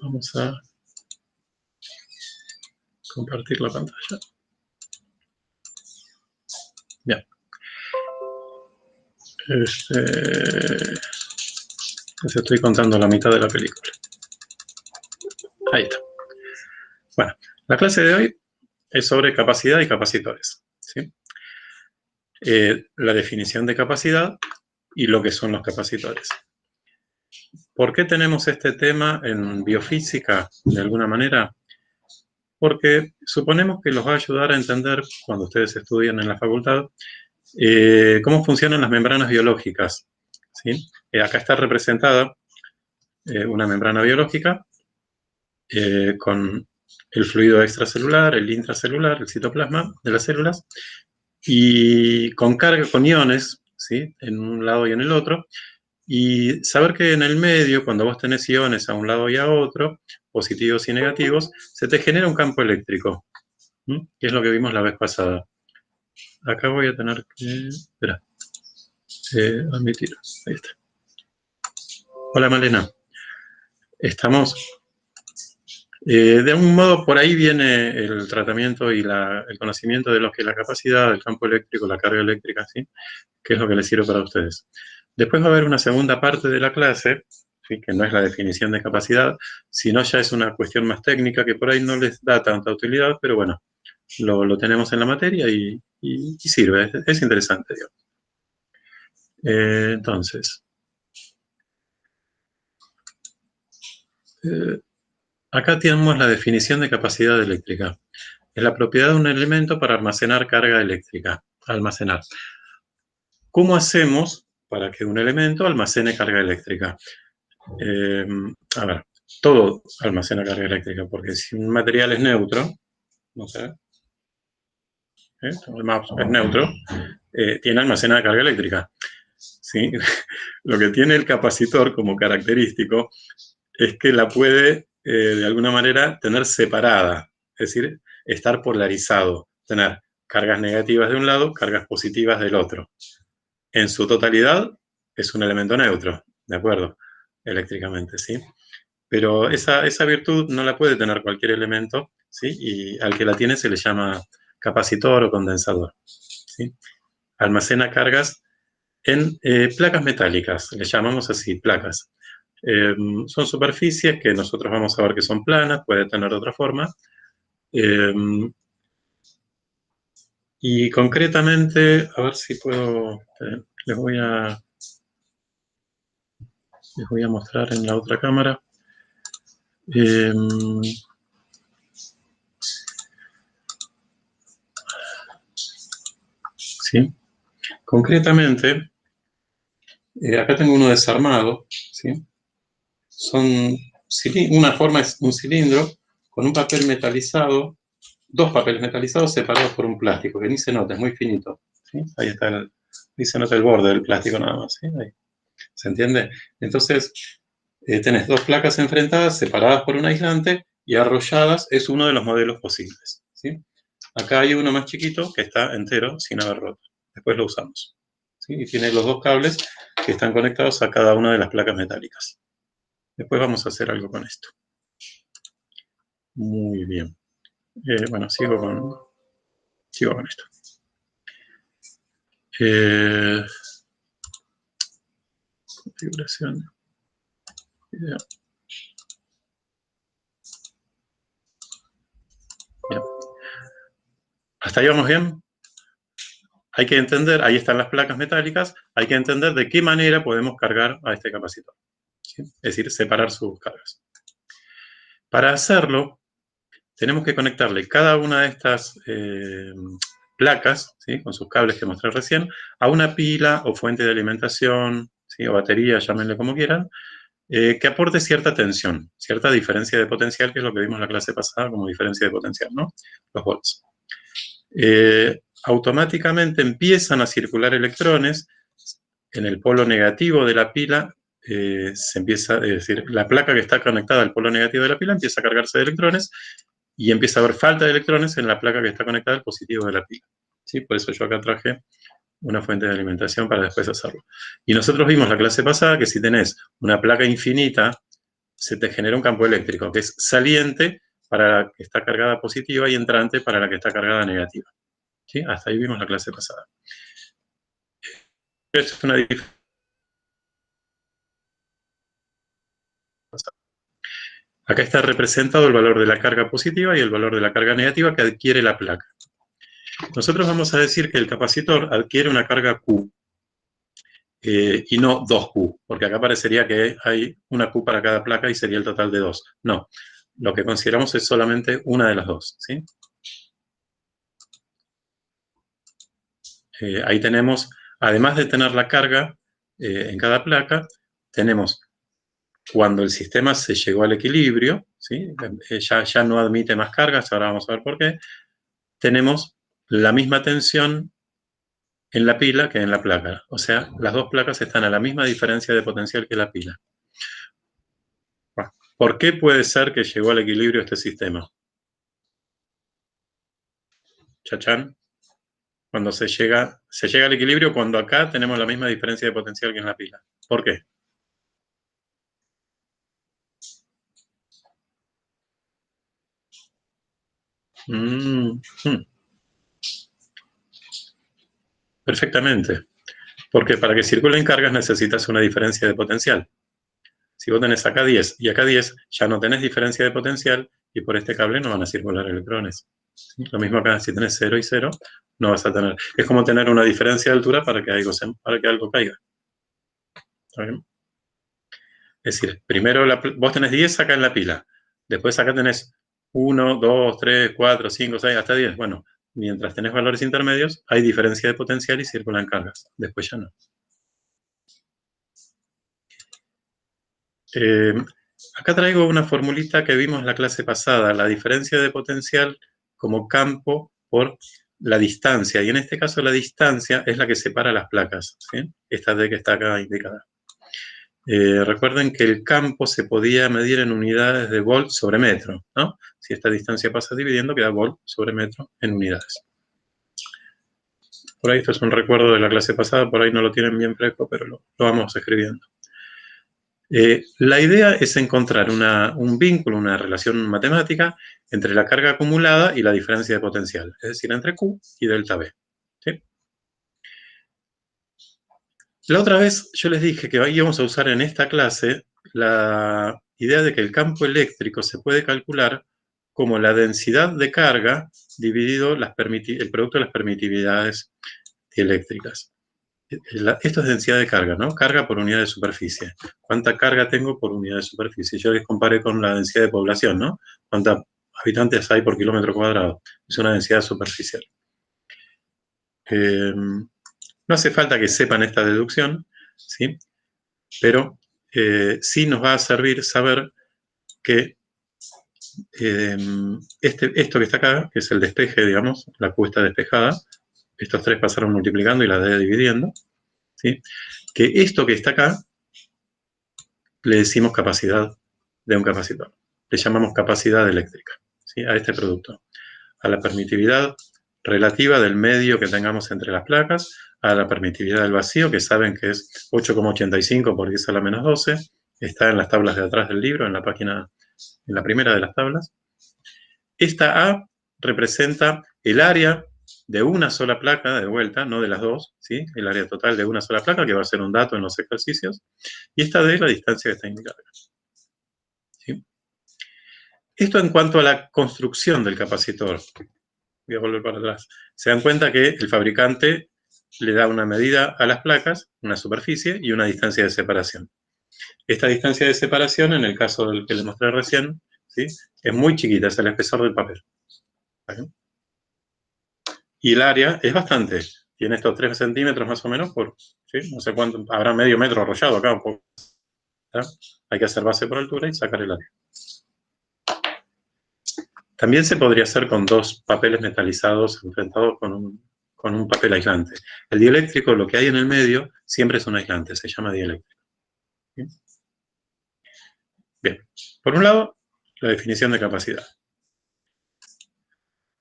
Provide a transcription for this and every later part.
Vamos a compartir la pantalla. Bien. Les estoy contando la mitad de la película. Ahí está. Bueno, la clase de hoy es sobre capacidad y capacitores, ¿sí? La definición de capacidad y lo que son los capacitores. ¿Por qué tenemos este tema en biofísica, de alguna manera? Porque suponemos que los va a ayudar a entender, cuando ustedes estudian en la facultad, cómo funcionan las membranas biológicas, ¿sí? Acá está representada una membrana biológica con el fluido extracelular, el intracelular, el citoplasma de las células, y con carga, con iones, ¿sí? En un lado y en el otro, y saber que en el medio, cuando vos tenés iones a un lado y a otro, positivos y negativos, se te genera un campo eléctrico, que es lo que vimos la vez pasada. Acá voy a tener que... Espera. Admitir. Ahí está. Hola, Malena. Estamos... de algún modo, por ahí viene el tratamiento y el conocimiento de lo que es la capacidad, el campo eléctrico, la carga eléctrica, ¿sí? Que es lo que les sirve para ustedes. Después va a haber una segunda parte de la clase, ¿sí? Que no es la definición de capacidad, sino ya es una cuestión más técnica que por ahí no les da tanta utilidad, pero bueno, lo tenemos en la materia y sirve, es interesante, digamos. Entonces, acá tenemos la definición de capacidad eléctrica. Es la propiedad de un elemento para almacenar carga eléctrica. Almacenar. ¿Cómo hacemos para que un elemento almacene carga eléctrica? A ver, todo almacena carga eléctrica, porque si un material es neutro, no sé, el MAPS es neutro, tiene almacenada carga eléctrica, ¿sí? Lo que tiene el capacitor como característico es que la puede, de alguna manera, tener separada, es decir, estar polarizado, tener cargas negativas de un lado, cargas positivas del otro. En su totalidad es un elemento neutro, ¿de acuerdo? Eléctricamente, ¿sí? Pero esa virtud no la puede tener cualquier elemento, ¿sí? Y al que la tiene se le llama capacitor o condensador, ¿sí? Almacena cargas en placas metálicas, le llamamos así, placas. Son superficies que nosotros vamos a ver que son planas, puede tener otra forma. Y concretamente, a ver si puedo, les voy a mostrar en la otra cámara. ¿Sí? Concretamente, acá tengo uno desarmado, ¿sí? Una forma es un cilindro con un papel metalizado, dos papeles metalizados separados por un plástico, que ni se nota, es muy finito, ¿sí? Ahí está, ahí se nota el borde del plástico nada más, ¿sí? Ahí. ¿Se entiende? Entonces, tenés dos placas enfrentadas, separadas por un aislante, y arrolladas es uno de los modelos posibles, ¿sí? Acá hay uno más chiquito que está entero, sin haber roto. Después lo usamos, ¿sí? Y tiene los dos cables que están conectados a cada una de las placas metálicas. Después vamos a hacer algo con esto. Muy bien. Bueno, sigo con esto. Configuración. Video. Bien. ¿Hasta ahí vamos bien? Hay que entender, ahí están las placas metálicas, hay que entender de qué manera podemos cargar a este capacitor, ¿sí? Es decir, separar sus cargas. Para hacerlo, tenemos que conectarle cada una de estas placas, ¿sí? Con sus cables que mostré recién, a una pila o fuente de alimentación, ¿sí? O batería, llámenle como quieran, que aporte cierta tensión, cierta diferencia de potencial, que es lo que vimos en la clase pasada como diferencia de potencial, ¿no? Los volts. Automáticamente empiezan a circular electrones en el polo negativo de la pila. Es decir, la placa que está conectada al polo negativo de la pila empieza a cargarse de electrones y empieza a haber falta de electrones en la placa que está conectada al positivo de la pila, ¿sí? Por eso yo acá traje una fuente de alimentación para después hacerlo. Y nosotros vimos la clase pasada que si tenés una placa infinita se te genera un campo eléctrico, que es saliente para la que está cargada positiva y entrante para la que está cargada negativa. ¿Sí? Hasta ahí vimos la clase pasada. Esto es una diferencia. Acá está representado el valor de la carga positiva y el valor de la carga negativa que adquiere la placa. Nosotros vamos a decir que el capacitor adquiere una carga Q y no 2Q, porque acá parecería que hay una Q para cada placa y sería el total de 2. No, lo que consideramos es solamente una de las dos, ¿sí? Ahí tenemos, además de tener la carga en cada placa, tenemos cuando el sistema se llegó al equilibrio, ¿sí? Ya no admite más cargas, ahora vamos a ver por qué, tenemos la misma tensión en la pila que en la placa. O sea, las dos placas están a la misma diferencia de potencial que la pila. ¿Por qué puede ser que llegó al equilibrio este sistema? Chachán. Cuando se llega al equilibrio cuando acá tenemos la misma diferencia de potencial que en la pila. ¿Por qué? Perfectamente. Porque para que circulen cargas necesitas una diferencia de potencial. Si vos tenés acá 10 y acá 10, ya no tenés diferencia de potencial y por este cable no van a circular electrones. ¿Sí? Lo mismo acá, si tenés 0 y 0, no vas a tener. Es como tener una diferencia de altura para que algo caiga. ¿Está bien? Es decir, primero vos tenés 10 acá en la pila, después acá tenés 1, 2, 3, 4, 5, 6, hasta 10. Bueno, mientras tenés valores intermedios, hay diferencia de potencial y circulan cargas. Después ya no. Acá traigo una formulita que vimos en la clase pasada, la diferencia de potencial como campo por la distancia. Y en este caso la distancia es la que separa las placas, ¿sí? Esta D que está acá indicada. Recuerden que el campo se podía medir en unidades de volt sobre metro, ¿no? Si esta distancia pasa dividiendo, queda volt sobre metro en unidades. Por ahí esto es un recuerdo de la clase pasada, por ahí no lo tienen bien fresco, pero lo vamos escribiendo. La idea es encontrar un vínculo, una relación matemática entre la carga acumulada y la diferencia de potencial, es decir, entre Q y delta V. ¿Sí? La otra vez yo les dije que íbamos a usar en esta clase la idea de que el campo eléctrico se puede calcular como la densidad de carga dividido el producto de las permitividades eléctricas. Esto es densidad de carga, ¿no? Carga por unidad de superficie. ¿Cuánta carga tengo por unidad de superficie? Yo les comparé con la densidad de población, ¿no? ¿Cuántos habitantes hay por kilómetro cuadrado? Es una densidad superficial. No hace falta que sepan esta deducción, ¿sí? Pero sí nos va a servir saber que esto que está acá, que es el despeje, digamos, la Q está despejada, estos tres pasaron multiplicando y la D dividiendo, ¿sí? Que esto que está acá le decimos capacidad de un capacitor. Le llamamos capacidad eléctrica, ¿sí? A este producto. A la permitividad relativa del medio que tengamos entre las placas, a la permitividad del vacío, que saben que es 8,85 por 10 a la menos 12, está en las tablas de atrás del libro, en la página, en la primera de las tablas. Esta A representa el área de una sola placa, de vuelta, no de las dos, ¿sí? El área total de una sola placa, que va a ser un dato en los ejercicios, y esta D es la distancia que está indicada. ¿Sí? Esto en cuanto a la construcción del capacitor. Voy a volver para atrás. Se dan cuenta que el fabricante le da una medida a las placas, una superficie y una distancia de separación. Esta distancia de separación, en el caso del que les mostré recién, ¿sí? Es muy chiquita, es el espesor del papel. ¿Vale? Y el área es bastante. Tiene estos 3 centímetros más o menos por, ¿sí? No sé cuánto, habrá medio metro arrollado acá un poco. Hay que hacer base por altura y sacar el área. También se podría hacer con dos papeles metalizados enfrentados con un papel aislante. El dieléctrico, lo que hay en el medio, siempre es un aislante, se llama dieléctrico. Bien, por un lado, la definición de capacidad.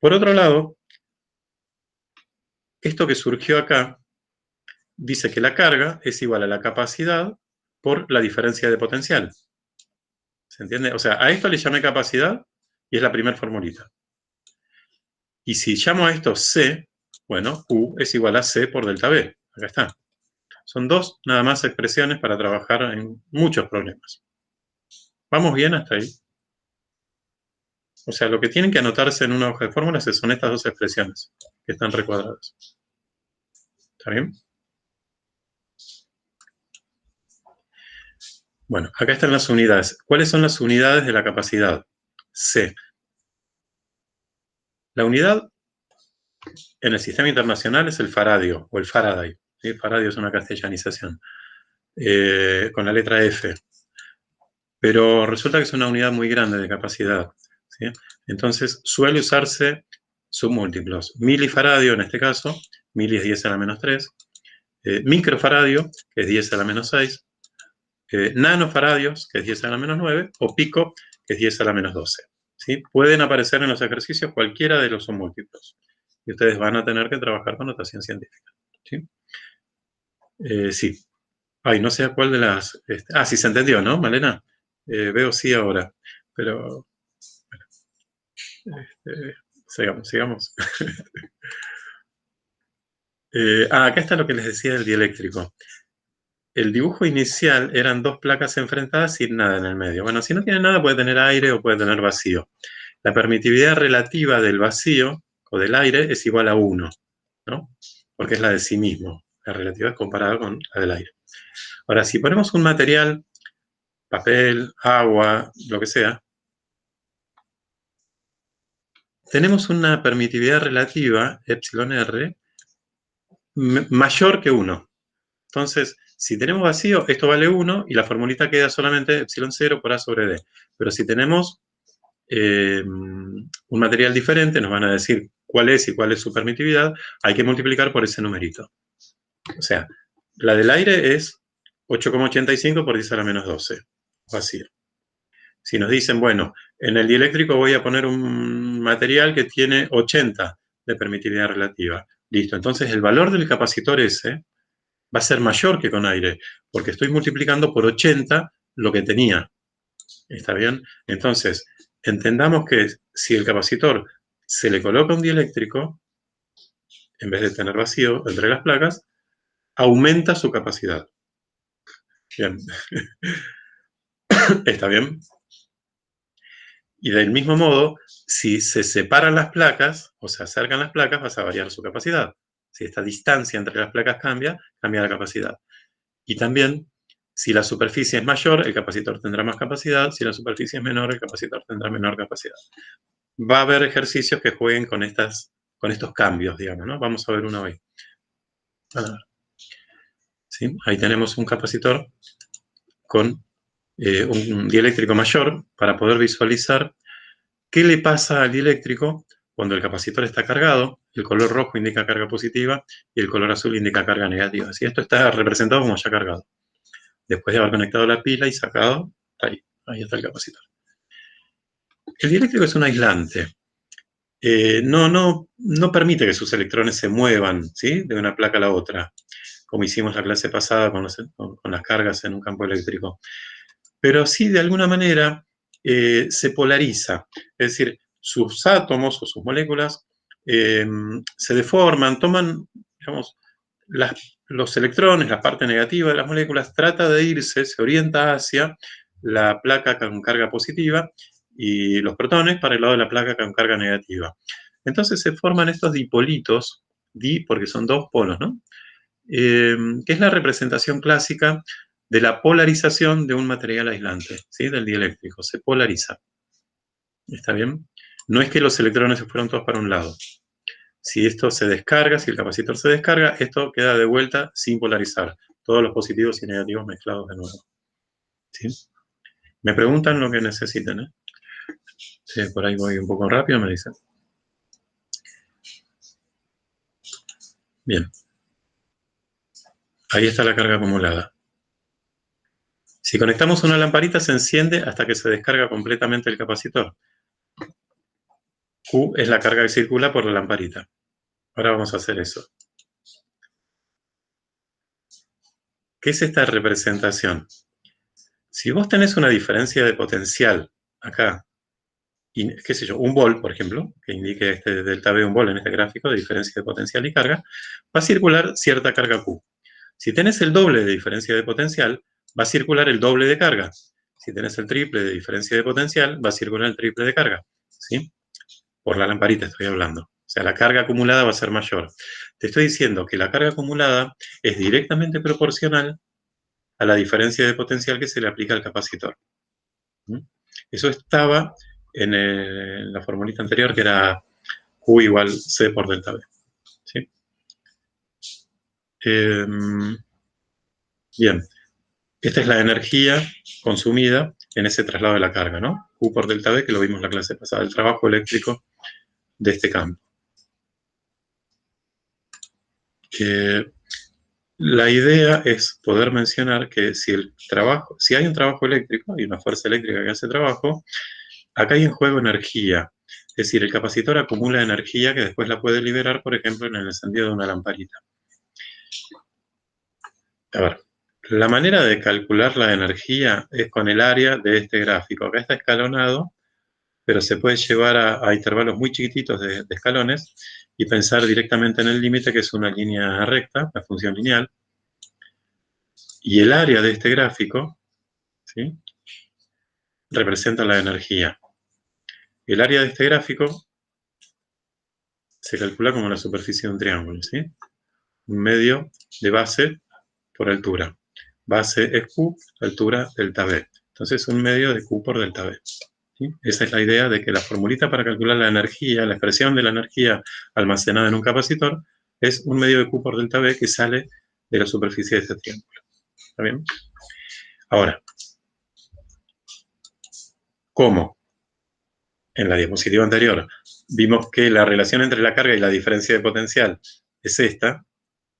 Por otro lado, esto que surgió acá dice que la carga es igual a la capacidad por la diferencia de potencial. ¿Se entiende? O sea, a esto le llamé capacidad y es la primera formulita. Y si llamo a esto C, bueno, Q es igual a C por delta B. Acá está. Son dos nada más expresiones para trabajar en muchos problemas. ¿Vamos bien hasta ahí? O sea, lo que tienen que anotarse en una hoja de fórmulas son estas dos expresiones que están recuadradas. ¿Está bien? Bueno, acá están las unidades. ¿Cuáles son las unidades de la capacidad? C. La unidad en el sistema internacional es el faradio o el Faraday. ¿Sí? Faradio es una castellanización. Con la letra F. Pero resulta que es una unidad muy grande de capacidad. ¿Sí? Entonces suele usarse submúltiplos. Milifaradio en este caso, mili es 10 a la menos 3. Microfaradio, que es 10 a la menos 6. Nanofaradios, que es 10 a la menos 9. O pico, que es 10 a la menos 12. ¿Sí? Pueden aparecer en los ejercicios cualquiera de los submúltiplos. Y ustedes van a tener que trabajar con notación científica. ¿Sí? Sí. Ay, no sé a cuál de las... sí se entendió, ¿no, Malena? Veo sí ahora, pero... sigamos. Acá está lo que les decía del dieléctrico. El dibujo inicial eran dos placas enfrentadas sin nada en el medio. Bueno, si no tiene nada puede tener aire o puede tener vacío. La permitividad relativa del vacío o del aire es igual a 1, ¿no? Porque es la de sí mismo. La relativa es comparada con la del aire. Ahora, si ponemos un material, papel, agua, lo que sea, tenemos una permitividad relativa, epsilon R, mayor que 1. Entonces, si tenemos vacío, esto vale 1 y la formulita queda solamente epsilon 0 por A sobre D. Pero si tenemos un material diferente, nos van a decir cuál es y cuál es su permitividad, hay que multiplicar por ese numerito. O sea, la del aire es 8,85 por 10 a la menos 12, vacío. Si nos dicen, bueno, en el dieléctrico voy a poner un material que tiene 80 de permitividad relativa. Listo, entonces el valor del capacitor ese va a ser mayor que con aire, porque estoy multiplicando por 80 lo que tenía. ¿Está bien? Entonces, entendamos que si el capacitor se le coloca un dieléctrico, en vez de tener vacío entre las placas, aumenta su capacidad. Bien. ¿Está bien? Y del mismo modo, si se separan las placas o se acercan las placas, vas a variar su capacidad. Si esta distancia entre las placas cambia, cambia la capacidad. Y también, si la superficie es mayor, el capacitor tendrá más capacidad. Si la superficie es menor, el capacitor tendrá menor capacidad. Va a haber ejercicios que jueguen con estos cambios, digamos, ¿no? Vamos a ver uno hoy. A ver. ¿Sí? Ahí tenemos un capacitor con un dieléctrico mayor para poder visualizar qué le pasa al dieléctrico cuando el capacitor está cargado. El color rojo indica carga positiva y el color azul indica carga negativa. ¿Sí? Esto está representado como ya cargado. Después de haber conectado la pila y sacado, ahí está el capacitor. El dieléctrico es un aislante. No permite que sus electrones se muevan, ¿sí? De una placa a la otra, como hicimos la clase pasada con las cargas en un campo eléctrico. Pero sí, de alguna manera, se polariza. Es decir, sus átomos o sus moléculas se deforman, toman, digamos, los electrones, la parte negativa de las moléculas, trata de irse, se orienta hacia la placa con carga positiva y los protones para el lado de la placa con carga negativa. Entonces se forman estos dipolitos, porque son dos polos, ¿no? Que es la representación clásica de la polarización de un material aislante, ¿sí? Del dieléctrico, se polariza. ¿Está bien? No es que los electrones se fueron todos para un lado. Si esto se descarga, si el capacitor se descarga, esto queda de vuelta sin polarizar. Todos los positivos y negativos mezclados de nuevo. ¿Sí? Me preguntan lo que necesiten, ¿eh? Sí, por ahí voy un poco rápido, me dicen. Bien. Ahí está la carga acumulada. Si conectamos una lamparita, se enciende hasta que se descarga completamente el capacitor. Q es la carga que circula por la lamparita. Ahora vamos a hacer eso. ¿Qué es esta representación? Si vos tenés una diferencia de potencial acá, y, qué sé yo, un volt, por ejemplo, que indique este delta V, un volt en este gráfico de diferencia de potencial y carga, va a circular cierta carga Q. Si tenés el doble de diferencia de potencial, va a circular el doble de carga. Si tenés el triple de diferencia de potencial, va a circular el triple de carga. ¿Sí? Por la lamparita estoy hablando. O sea, la carga acumulada va a ser mayor. Te estoy diciendo que la carga acumulada es directamente proporcional a la diferencia de potencial que se le aplica al capacitor. Eso estaba en la formulita anterior, que era Q igual C por delta V. ¿Sí? Bien, esta es la energía consumida en ese traslado de la carga, ¿no? Q por delta V, que lo vimos en la clase pasada, el trabajo eléctrico de este campo. La idea es poder mencionar que si hay un trabajo eléctrico, hay una fuerza eléctrica que hace trabajo, acá hay en juego energía. Es decir, el capacitor acumula energía que después la puede liberar, por ejemplo, en el encendido de una lamparita. A ver, la manera de calcular la energía es con el área de este gráfico. Acá está escalonado, pero se puede llevar a intervalos muy chiquititos de escalones y pensar directamente en el límite, que es una línea recta, la función lineal. Y el área de este gráfico, ¿sí?, representa la energía. El área de este gráfico se calcula como la superficie de un triángulo, ¿sí? Un medio de base por altura. Base es Q, altura delta V. Entonces, un medio de Q por delta V. ¿Sí? Esa es la idea de que la formulita para calcular la energía, la expresión de la energía almacenada en un capacitor, es un medio de Q por delta V que sale de la superficie de este triángulo. ¿Está bien? Ahora, ¿cómo? En la diapositiva anterior vimos que la relación entre la carga y la diferencia de potencial es esta,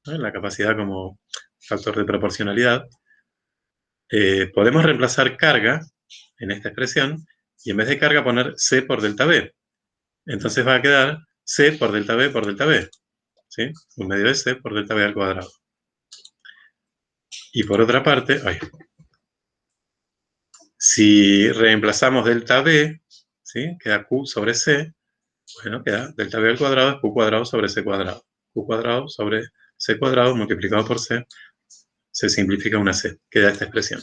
¿no?, la capacidad como factor de proporcionalidad. Podemos reemplazar carga en esta expresión y en vez de carga poner C por delta V. Entonces va a quedar C por delta V por delta V. ¿Sí? Un medio de C por delta V al cuadrado. Y por otra parte, si reemplazamos delta V, ¿sí?, queda Q sobre C. Bueno, queda delta V al cuadrado es Q cuadrado sobre C cuadrado. Q cuadrado sobre C cuadrado multiplicado por C, se simplifica una C, queda esta expresión.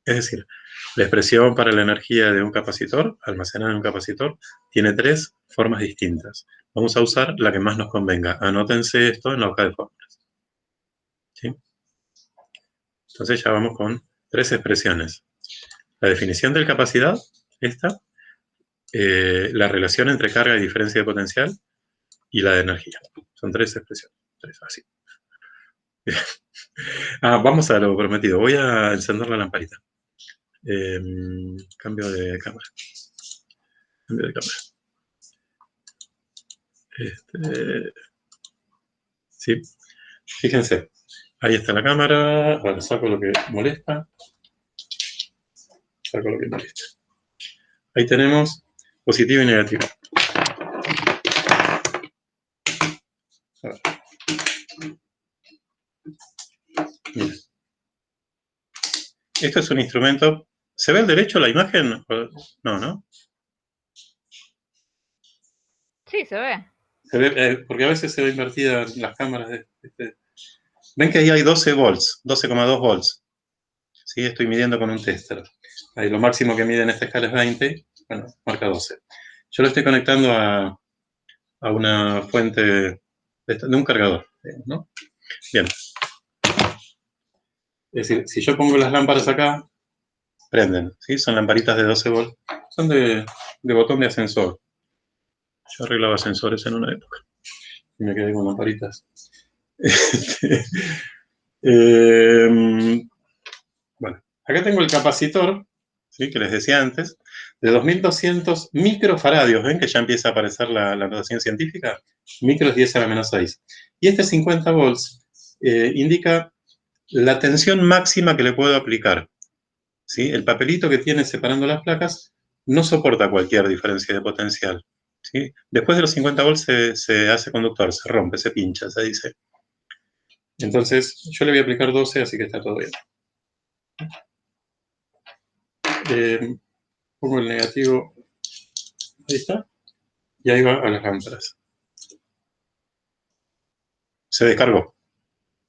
Es decir, la expresión para la energía de un capacitor, almacenada en un capacitor, tiene tres formas distintas. Vamos a usar la que más nos convenga. Anótense esto en la hoja de fórmulas. ¿Sí? Entonces ya vamos con tres expresiones. La definición de capacidad, esta, la relación entre carga y diferencia de potencial, y la de energía. Son tres expresiones. Tres, así. Vamos a lo prometido. Voy a encender la lamparita. Cambio de cámara. Cambio de cámara. Sí. Fíjense. Ahí está la cámara. Ahora saco lo que molesta. Saco lo que molesta. Ahí tenemos positivo y negativo. A ver. Mira. Esto es un instrumento. ¿Se ve al derecho la imagen? No, ¿no? Sí, se ve. Se ve, porque a veces se ve invertida las cámaras. Ven que ahí hay 12 volts, 12,2 volts. ¿Sí? Estoy midiendo con un tester. Ahí lo máximo que mide en esta escala es 20. Bueno, marca 12. Yo lo estoy conectando a una fuente de un cargador, ¿no? Bien. Es decir, si yo pongo las lámparas acá, prenden, ¿sí? Son lamparitas de 12 volts. Son de botón de ascensor. Yo arreglaba ascensores en una época. Y me quedé con lamparitas. Bueno, acá tengo el capacitor, ¿sí?, que les decía antes, de 2200 microfaradios. ¿Ven que ya empieza a aparecer la notación científica? Micro es 10 a la menos 6. Y este 50 volts indica la tensión máxima que le puedo aplicar. ¿Sí? El papelito que tiene separando las placas no soporta cualquier diferencia de potencial. ¿Sí? Después de los 50 volts se hace conductor, se rompe, se pincha, se dice. Entonces, yo le voy a aplicar 12, así que está todo bien. pongo el negativo, ahí está, y ahí va a las lámparas. Se descargó.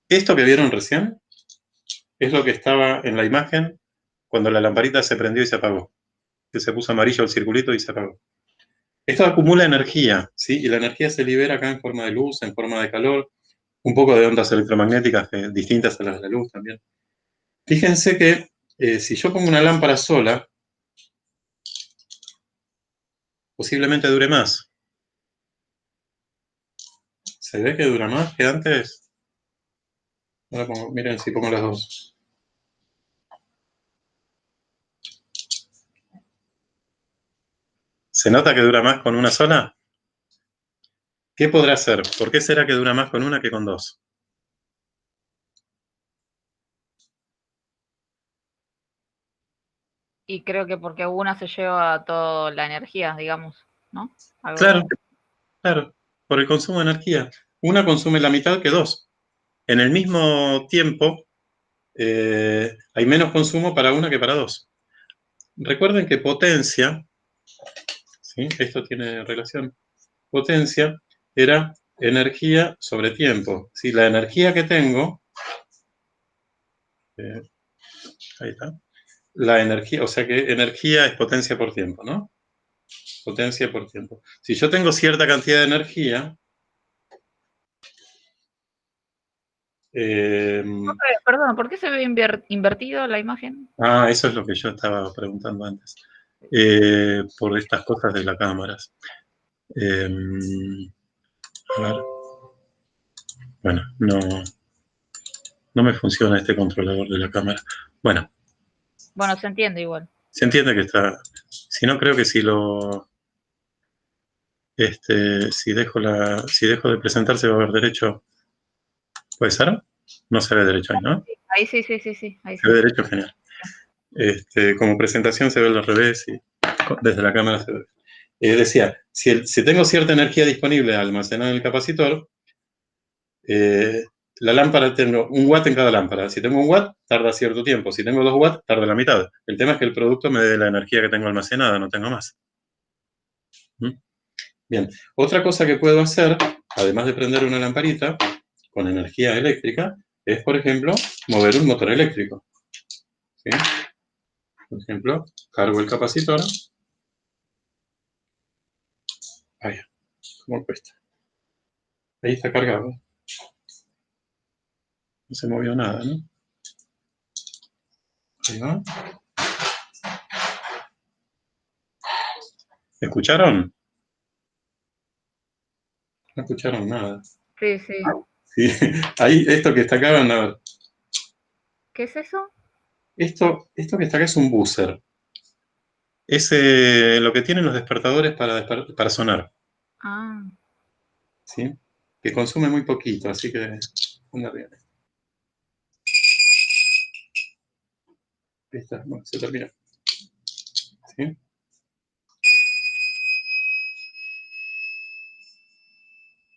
Esto que vieron recién es lo que estaba en la imagen cuando la lamparita se prendió y se apagó. Que se puso amarillo el circulito y se apagó. Esto acumula energía, ¿sí? Y la energía se libera acá en forma de luz, en forma de calor, un poco de ondas electromagnéticas distintas a las de la luz también. Fíjense que si yo pongo una lámpara sola, posiblemente dure más. ¿Se ve que dura más que antes? Ahora miren si pongo las dos. ¿Se nota que dura más con una sola? ¿Qué podrá ser? ¿Por qué será que dura más con una que con dos? Y creo que porque una se lleva toda la energía, digamos, ¿no? Claro, Algo. claro, por el consumo de energía. Una consume la mitad que dos. En el mismo tiempo, hay menos consumo para una que para dos. Recuerden que potencia, ¿sí? Esto tiene relación, potencia era energía sobre tiempo. Si la energía que tengo, eh, ahí está, la energía, o sea que energía es potencia por tiempo, ¿no? Potencia por tiempo. Si yo tengo cierta cantidad de energía, eh, Perdón, ¿por qué se ve invertido la imagen? eso es lo que yo estaba preguntando antes, por estas cosas de las cámaras. A ver, bueno, no me funciona este controlador de la cámara. Bueno, Bueno, se entiende igual. se entiende que está, si no creo que si si dejo de presentar se va a ver derecho. ¿Puede ser? No se ve derecho ahí, ¿no? Ahí sí, sí, sí, sí, ahí Se ve sí. derecho, genial. Como presentación se ve al revés y desde la cámara se ve. Decía, si tengo cierta energía disponible almacenada en el capacitor, la lámpara, tengo 1 watt en cada lámpara. Si tengo 1 watt, tarda cierto tiempo. Si tengo 2 watts, tarda la mitad. El tema es que el producto me dé la energía que tengo almacenada, no tengo más. ¿Mm? Bien, otra cosa que puedo hacer, además de prender una lamparita con energía eléctrica, es, por ejemplo, mover un motor eléctrico. ¿Sí? Por ejemplo, cargo el capacitor. Ahí, ¿cómo cuesta? Ahí está cargado. No se movió nada, ¿no? Ahí va. ¿Escucharon? No escucharon nada. Sí, sí. Sí. Ahí, esto que está acá, van a ver. ¿Qué es eso? Esto que está acá es un buzzer. Es lo que tienen los despertadores para sonar. Ah, ¿Sí? Que consume muy poquito, así que anda bien. Ahí está, bueno, se terminó. ¿Sí?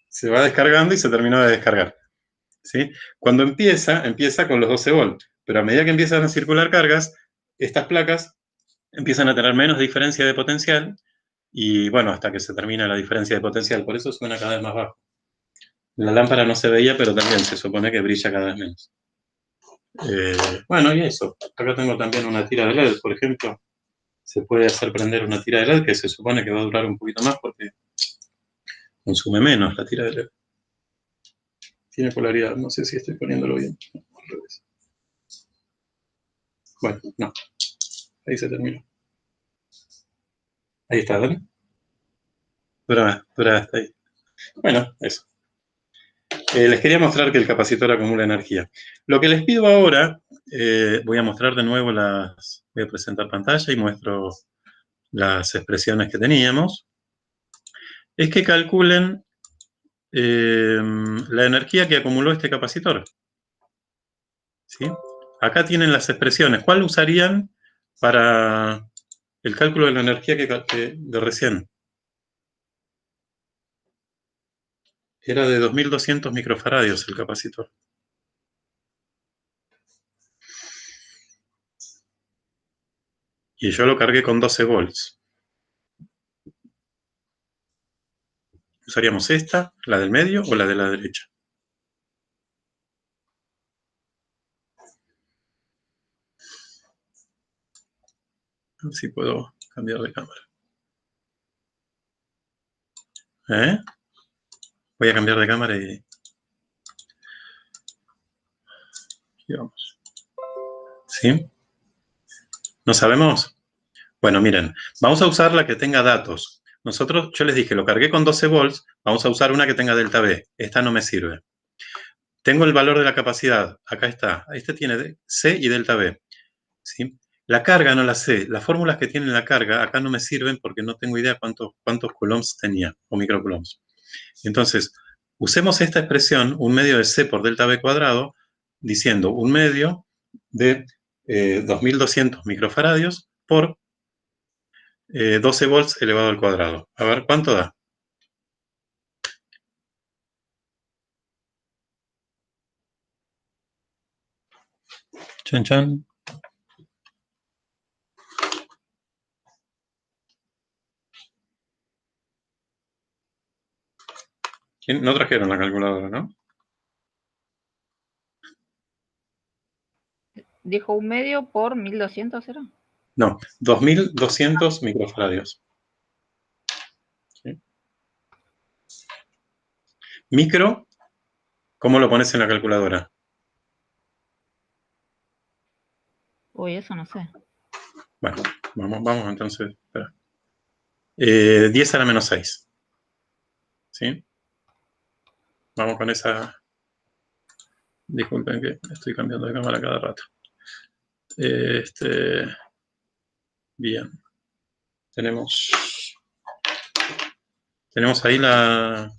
Se va descargando y se terminó de descargar. ¿Sí? Cuando empieza con los 12 volts, pero a medida que empiezan a circular cargas, estas placas empiezan a tener menos diferencia de potencial y bueno, hasta que se termina la diferencia de potencial, por eso suena cada vez más bajo. La lámpara no se veía, pero también se supone que brilla cada vez menos. Bueno, y eso. Acá tengo también una tira de LED, por ejemplo. Se puede hacer prender una tira de LED que se supone que va a durar un poquito más porque consume menos la tira de LED. Tiene polaridad, no sé si estoy poniéndolo bien. No, al revés. Bueno, no. Ahí se terminó. Ahí está, ¿vale? Dura hasta ahí. Bueno, eso. Les quería mostrar que el capacitor acumula energía. Lo que les pido ahora, voy a mostrar de nuevo voy a presentar pantalla y muestro las expresiones que teníamos, es que calculen la energía que acumuló este capacitor. ¿Sí? Acá tienen las expresiones. ¿Cuál usarían para el cálculo de la energía de recién? Era de 2200 microfaradios el capacitor. y yo lo cargué con 12 volts. ¿Usaríamos esta, la del medio o la de la derecha? A ver si puedo cambiar de cámara. Voy a cambiar de cámara y vamos. ¿Sí? ¿No sabemos? Bueno, miren, vamos a usar la que tenga datos. Yo les dije, lo cargué con 12 volts, vamos a usar una que tenga delta V. Esta no me sirve. Tengo el valor de la capacidad, acá está. Este tiene C y delta V. ¿Sí? La carga no la sé. Las fórmulas que tienen la carga acá no me sirven porque no tengo idea cuántos coulombs tenía o microcoulombs. Entonces, usemos esta expresión, un medio de C por delta V cuadrado, diciendo un medio de 2200 microfaradios por 12 volts elevado al cuadrado. A ver, ¿cuánto da? Chan, chan. No trajeron la calculadora, ¿no? Dijo un medio por 1200, ¿era? No, 2200 microfaradios. ¿Sí? Micro, ¿cómo lo pones en la calculadora? Uy, eso no sé. Bueno, vamos entonces. Espera. 10 a la menos 6. ¿Sí? Vamos con esa. Disculpen que estoy cambiando de cámara cada rato. Bien. Tenemos ahí la.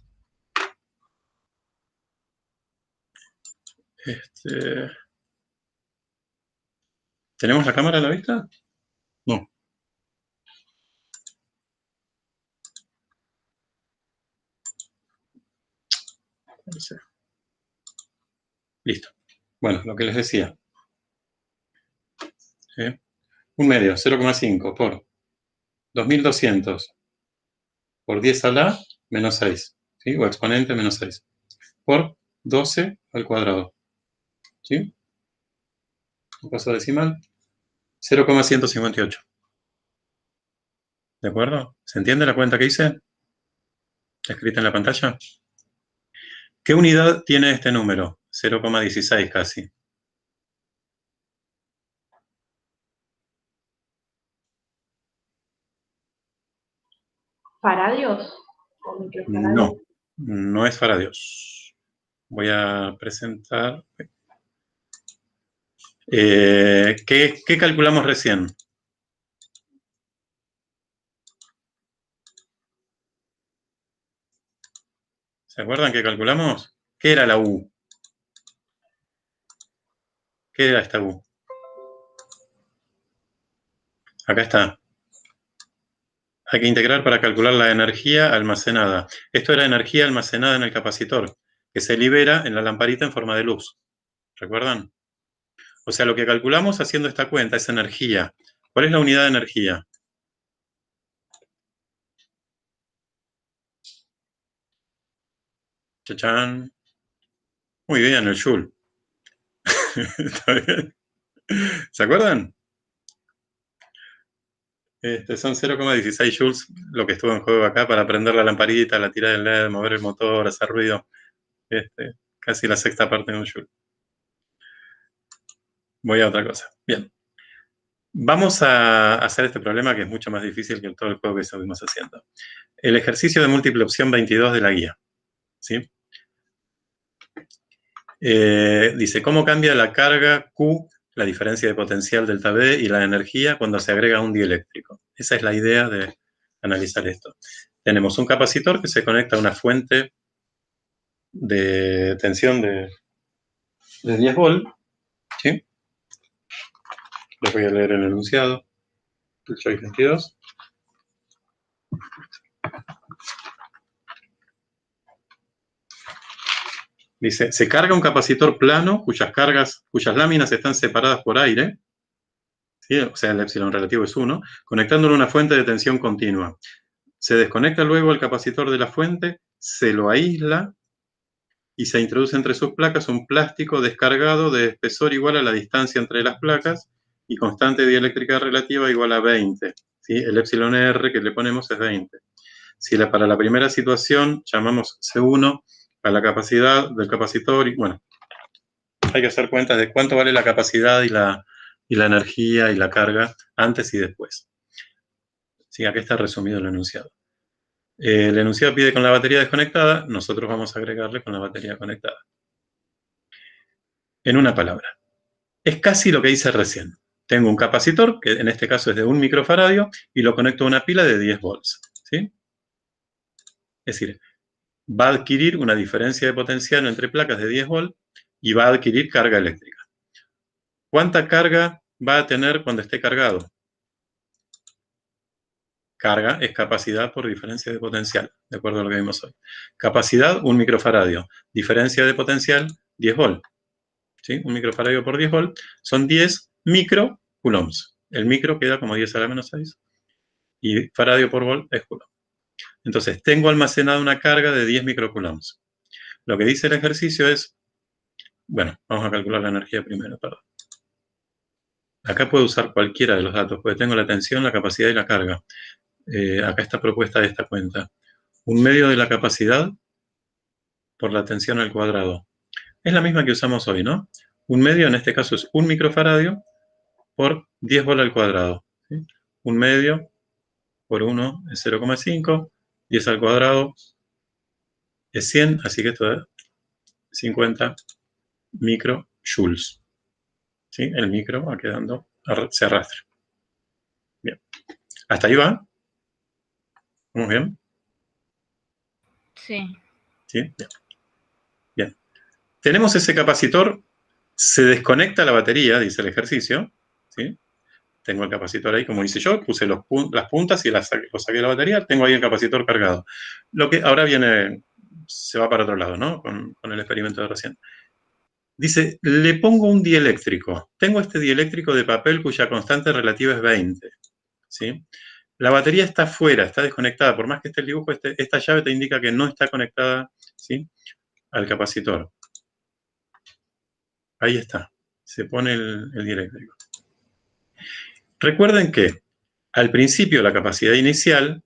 ¿Tenemos la cámara a la vista? No. Listo. Bueno, lo que les decía. Un medio, 0,5 por 2200 por 10 a la menos 6. ¿Sí? O exponente menos 6. Por 12 al cuadrado. ¿Sí? Un paso decimal. 0,158. ¿De acuerdo? ¿Se entiende la cuenta que hice? Escrita en la pantalla. ¿Qué unidad tiene este número? 0,16 casi. ¿Faradios o microfaradios? No, no es faradios. Voy a presentar. ¿Qué calculamos recién? ¿Se acuerdan que calculamos? ¿Qué era la U? ¿Qué era esta U? Acá está. Hay que integrar para calcular la energía almacenada. Esto era energía almacenada en el capacitor, que se libera en la lamparita en forma de luz. ¿Recuerdan? O sea, lo que calculamos haciendo esta cuenta es energía. ¿Cuál es la unidad de energía? Chachán. Muy bien, el joule. ¿Está bien? ¿Se acuerdan? Son 0,16 joules lo que estuvo en juego acá para prender la lamparita, la tira del LED, mover el motor, hacer ruido. Casi la sexta parte de un joule. Voy a otra cosa. Bien. Vamos a hacer este problema que es mucho más difícil que todo el juego que estuvimos haciendo. El ejercicio de múltiple opción 22 de la guía. ¿Sí? Dice, ¿cómo cambia la carga Q, la diferencia de potencial delta V y la energía cuando se agrega un dieléctrico? Esa es la idea de analizar esto. Tenemos un capacitor que se conecta a una fuente de tensión de 10 volt. ¿Sí? Les voy a leer el enunciado. El choice 22. Dice, se carga un capacitor plano cuyas láminas están separadas por aire ¿sí? O sea, el epsilon relativo es 1, conectándolo a una fuente de tensión continua. Se desconecta luego el capacitor de la fuente, se lo aísla y se introduce entre sus placas un plástico descargado de espesor igual a la distancia entre las placas y constante dieléctrica relativa igual a 20. ¿Sí? El epsilon R que le ponemos es 20. Si para la primera situación llamamos C1 a la capacidad del capacitor, y bueno, hay que hacer cuentas de cuánto vale la capacidad y la energía y la carga antes y después. ¿Sí? Aquí está resumido el enunciado. El enunciado pide con la batería desconectada, nosotros vamos a agregarle con la batería conectada. En una palabra, es casi lo que hice recién. Tengo un capacitor, que en este caso es de 1 microfaradio, y lo conecto a una pila de 10 volts. ¿Sí? Es decir, va a adquirir una diferencia de potencial entre placas de 10 volts y va a adquirir carga eléctrica. ¿Cuánta carga va a tener cuando esté cargado? Carga es capacidad por diferencia de potencial, de acuerdo a lo que vimos hoy. Capacidad, 1 microfaradio. Diferencia de potencial, 10 volts. ¿Sí? 1 microfaradio por 10 volts son 10 microcoulombs. El micro queda como 10 a la menos 6. Y faradio por volt es coulomb. Entonces, tengo almacenada una carga de 10 microcoulombs. Lo que dice el ejercicio es, bueno, vamos a calcular la energía primero, perdón. Acá puedo usar cualquiera de los datos, porque tengo la tensión, la capacidad y la carga. Acá está propuesta de esta cuenta. 1/2 de la capacidad por la tensión al cuadrado. Es la misma que usamos hoy, ¿no? 1/2 en este caso es 1 microfaradio por 10 volts al cuadrado. ¿Sí? 1/2 por 1 es 0,5, 10 al cuadrado es 100, así que esto es 50 microjoules. ¿Sí? El micro va quedando, se arrastra. Bien. ¿Hasta ahí va? ¿Vamos bien? Sí. ¿Sí? Bien. Bien. Tenemos ese capacitor, se desconecta la batería, dice el ejercicio. ¿Sí? Tengo el capacitor ahí, como hice yo, puse las puntas y lo saqué de la batería, tengo ahí el capacitor cargado. Lo que ahora viene, se va para otro lado, ¿no? Con el experimento de recién. Dice, le pongo un dieléctrico. Tengo este dieléctrico de papel cuya constante relativa es 20. ¿Sí? La batería está fuera, está desconectada. Por más que esté el dibujo, esta llave te indica que no está conectada, ¿sí?, al capacitor. Ahí está. Se pone el dieléctrico. Recuerden que al principio la capacidad inicial,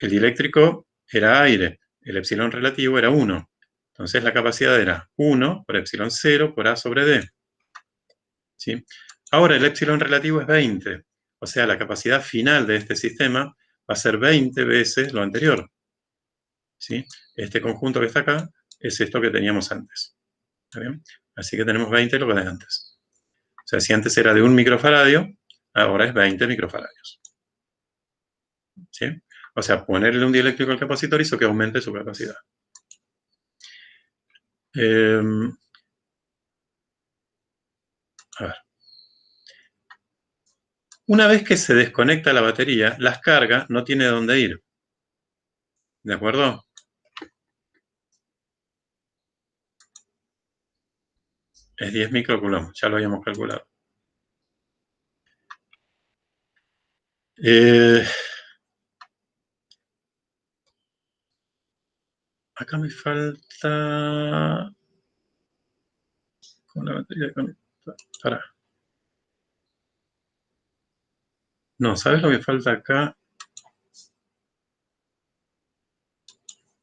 el dieléctrico era aire. El epsilon relativo era 1. Entonces la capacidad era 1 por epsilon 0 por A sobre D. ¿Sí? Ahora el epsilon relativo es 20. O sea, la capacidad final de este sistema va a ser 20 veces lo anterior. ¿Sí? Este conjunto que está acá es esto que teníamos antes. ¿Está bien? Así que tenemos 20 lo que de antes. O sea, si antes era de 1 microfaradio, ahora es 20 microfaradios. ¿Sí? O sea, ponerle un dieléctrico al capacitor hizo que aumente su capacidad. A ver. Una vez que se desconecta la batería, las cargas no tiene dónde ir. ¿De acuerdo? Es 10 microcoulombs, ya lo habíamos calculado. Acá me falta... Con la batería conectada. Pará. No, ¿sabes lo que falta acá?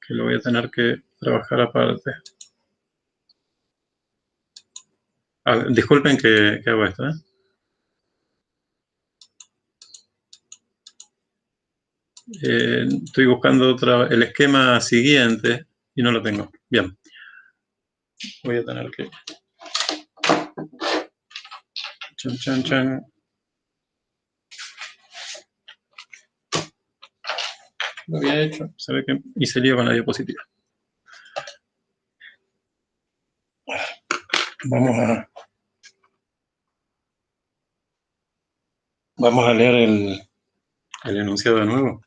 Que lo voy a tener que trabajar aparte. Disculpen que hago esto, ¿eh? Estoy buscando el esquema siguiente y no lo tengo. Bien. Voy a tener que... Chan, chan, chan. Lo había hecho. Se ve que hice lío con la diapositiva. Vamos a leer el enunciado de nuevo.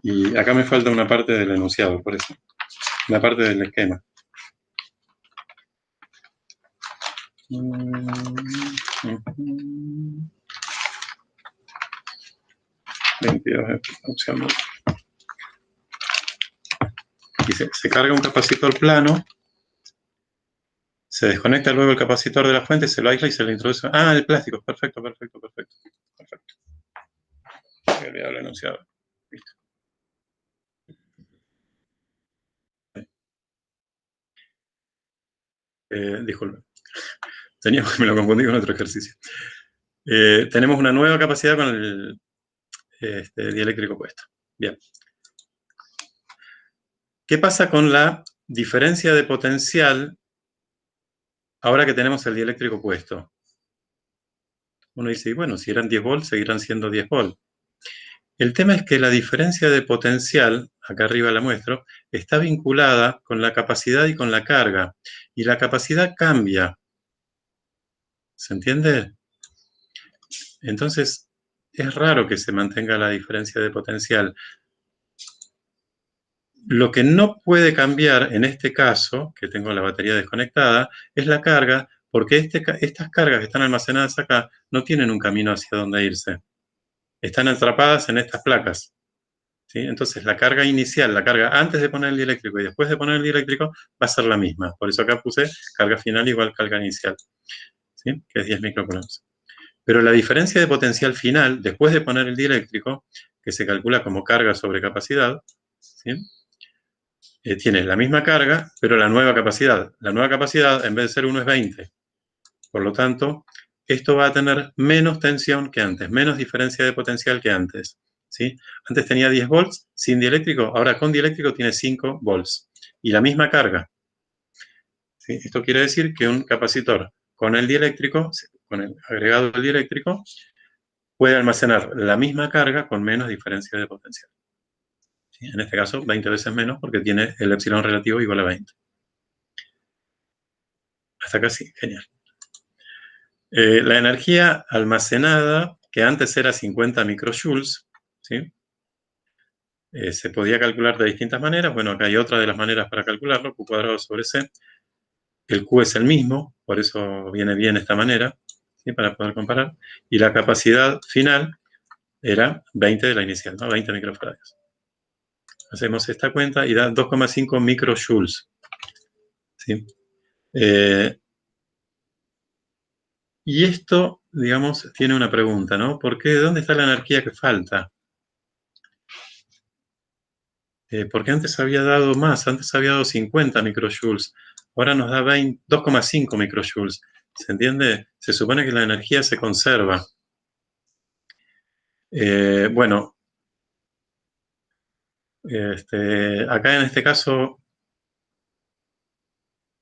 Y acá me falta una parte del enunciado, por eso. Una parte del esquema. 22, opción 2. Dice, se carga un capacitor plano, se desconecta luego el capacitor de la fuente, se lo aísla y se le introduce. Ah, el plástico. Perfecto. Me había olvidado el enunciado. Listo. Disculpe. Me lo confundí con otro ejercicio. Tenemos una nueva capacidad con el dieléctrico puesto. Bien. ¿Qué pasa con la diferencia de potencial ahora que tenemos el dieléctrico puesto? Uno dice, bueno, si eran 10 volts, seguirán siendo 10 volts. El tema es que la diferencia de potencial, acá arriba la muestro, está vinculada con la capacidad y con la carga. Y la capacidad cambia. ¿Se entiende? Entonces, es raro que se mantenga la diferencia de potencial. Lo que no puede cambiar en este caso, que tengo la batería desconectada, es la carga, porque estas cargas que están almacenadas acá no tienen un camino hacia dónde irse. Están atrapadas en estas placas. ¿Sí? Entonces, la carga inicial, la carga antes de poner el dieléctrico y después de poner el dieléctrico, va a ser la misma. Por eso acá puse carga final igual carga inicial, ¿sí? Que es 10 microcoulombs. Pero la diferencia de potencial final, después de poner el dieléctrico, que se calcula como carga sobre capacidad, ¿sí? Tiene la misma carga, pero la nueva capacidad. La nueva capacidad, en vez de ser 1, es 20. Por lo tanto, esto va a tener menos tensión que antes, menos diferencia de potencial que antes. ¿Sí? Antes tenía 10 volts sin dieléctrico, ahora con dieléctrico tiene 5 volts. Y la misma carga. ¿Sí? Esto quiere decir que un capacitor con el dieléctrico, con el agregado del dieléctrico, puede almacenar la misma carga con menos diferencia de potencial. ¿Sí? En este caso, 20 veces menos porque tiene el epsilon relativo igual a 20. Hasta acá sí, genial. La energía almacenada, que antes era 50 microjoules, ¿sí? Se podía calcular de distintas maneras. Bueno, acá hay otra de las maneras para calcularlo, Q cuadrado sobre C. El Q es el mismo, por eso viene bien esta manera, ¿sí? Para poder comparar. Y la capacidad final era 20 de la inicial, ¿no? 20 microfarads. Hacemos esta cuenta y da 2,5 microjoules. ¿Sí? Y esto, digamos, tiene una pregunta, ¿no? ¿Por qué? ¿Dónde está la energía que falta? Porque antes había dado más, antes había dado 50 microjoules, ahora nos da 2,5 microjoules. ¿Se entiende? Se supone que la energía se conserva. Bueno, acá en este caso,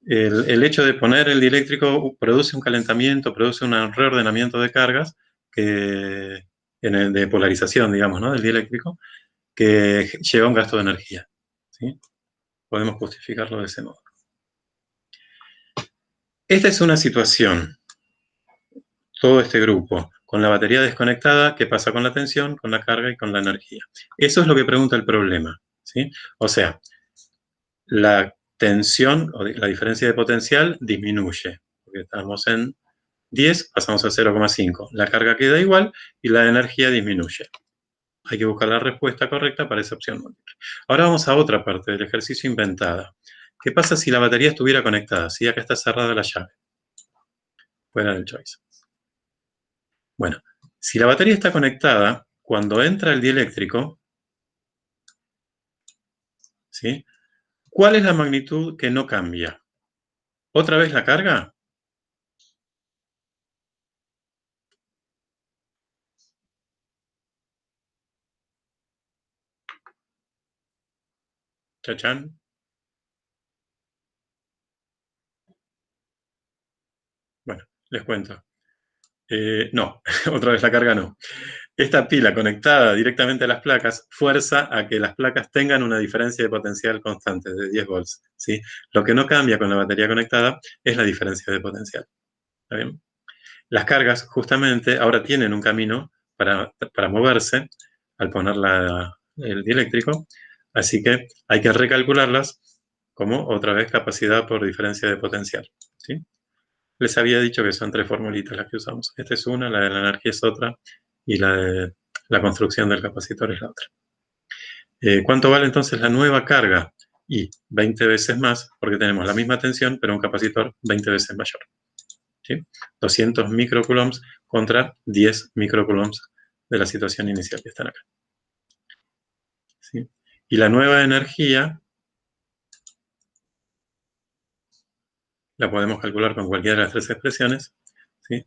el hecho de poner el dieléctrico produce un calentamiento, produce un reordenamiento de cargas, de polarización, digamos, ¿no? Del dieléctrico, que lleva un gasto de energía. ¿Sí? Podemos justificarlo de ese modo. Esta es una situación, todo este grupo, con la batería desconectada, ¿qué pasa con la tensión, con la carga y con la energía? Eso es lo que pregunta el problema, ¿sí? O sea, la tensión o la diferencia de potencial disminuye, porque estamos en 10, pasamos a 0,5. La carga queda igual y la energía disminuye. Hay que buscar la respuesta correcta para esa opción múltiple. Ahora vamos a otra parte del ejercicio inventada. ¿Qué pasa si la batería estuviera conectada? Si acá está cerrada la llave. Fuera del choice. Bueno, si la batería está conectada, cuando entra el dieléctrico, ¿sí? ¿Cuál es la magnitud que no cambia? ¿Otra vez la carga? ¿Chachán? Bueno, les cuento. No, otra vez la carga no. Esta pila conectada directamente a las placas fuerza a que las placas tengan una diferencia de potencial constante de 10 volts. ¿Sí? Lo que no cambia con la batería conectada es la diferencia de potencial. ¿Está bien? Las cargas justamente ahora tienen un camino para moverse al poner el dieléctrico, así que hay que recalcularlas como otra vez capacidad por diferencia de potencial. ¿Sí? Les había dicho que son 3 formulitas las que usamos. Esta es una, la de la energía es otra, y la de la construcción del capacitor es la otra. ¿Cuánto vale entonces la nueva carga? Y 20 veces más, porque tenemos la misma tensión, pero un capacitor 20 veces mayor. ¿Sí? 200 microcoulombs contra 10 microcoulombs de la situación inicial que están acá. ¿Sí? Y la nueva energía la podemos calcular con cualquiera de las 3 expresiones. ¿Sí?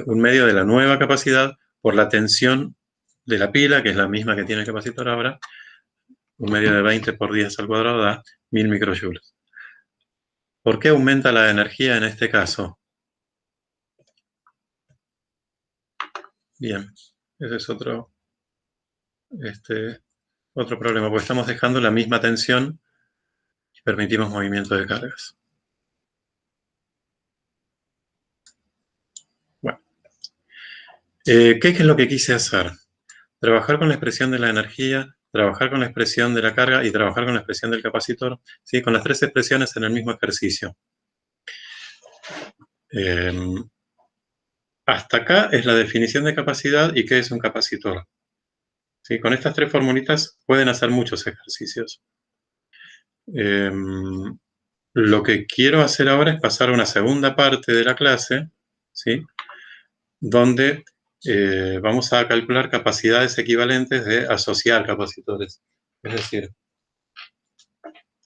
Un medio de la nueva capacidad por la tensión de la pila, que es la misma que tiene el capacitor ahora. Un medio de 20 por 10 al cuadrado da 1000 microjoules. ¿Por qué aumenta la energía en este caso? Bien, ese es otro problema, porque estamos dejando la misma tensión y permitimos movimiento de cargas. Bueno, ¿qué es lo que quise hacer? Trabajar con la expresión de la energía, trabajar con la expresión de la carga y trabajar con la expresión del capacitor, ¿sí? Con las 3 expresiones en el mismo ejercicio. Hasta acá es la definición de capacidad y qué es un capacitor. ¿Sí? Con estas 3 formulitas pueden hacer muchos ejercicios. Lo que quiero hacer ahora es pasar a una segunda parte de la clase, ¿sí? Donde vamos a calcular capacidades equivalentes de asociar capacitores. Es decir,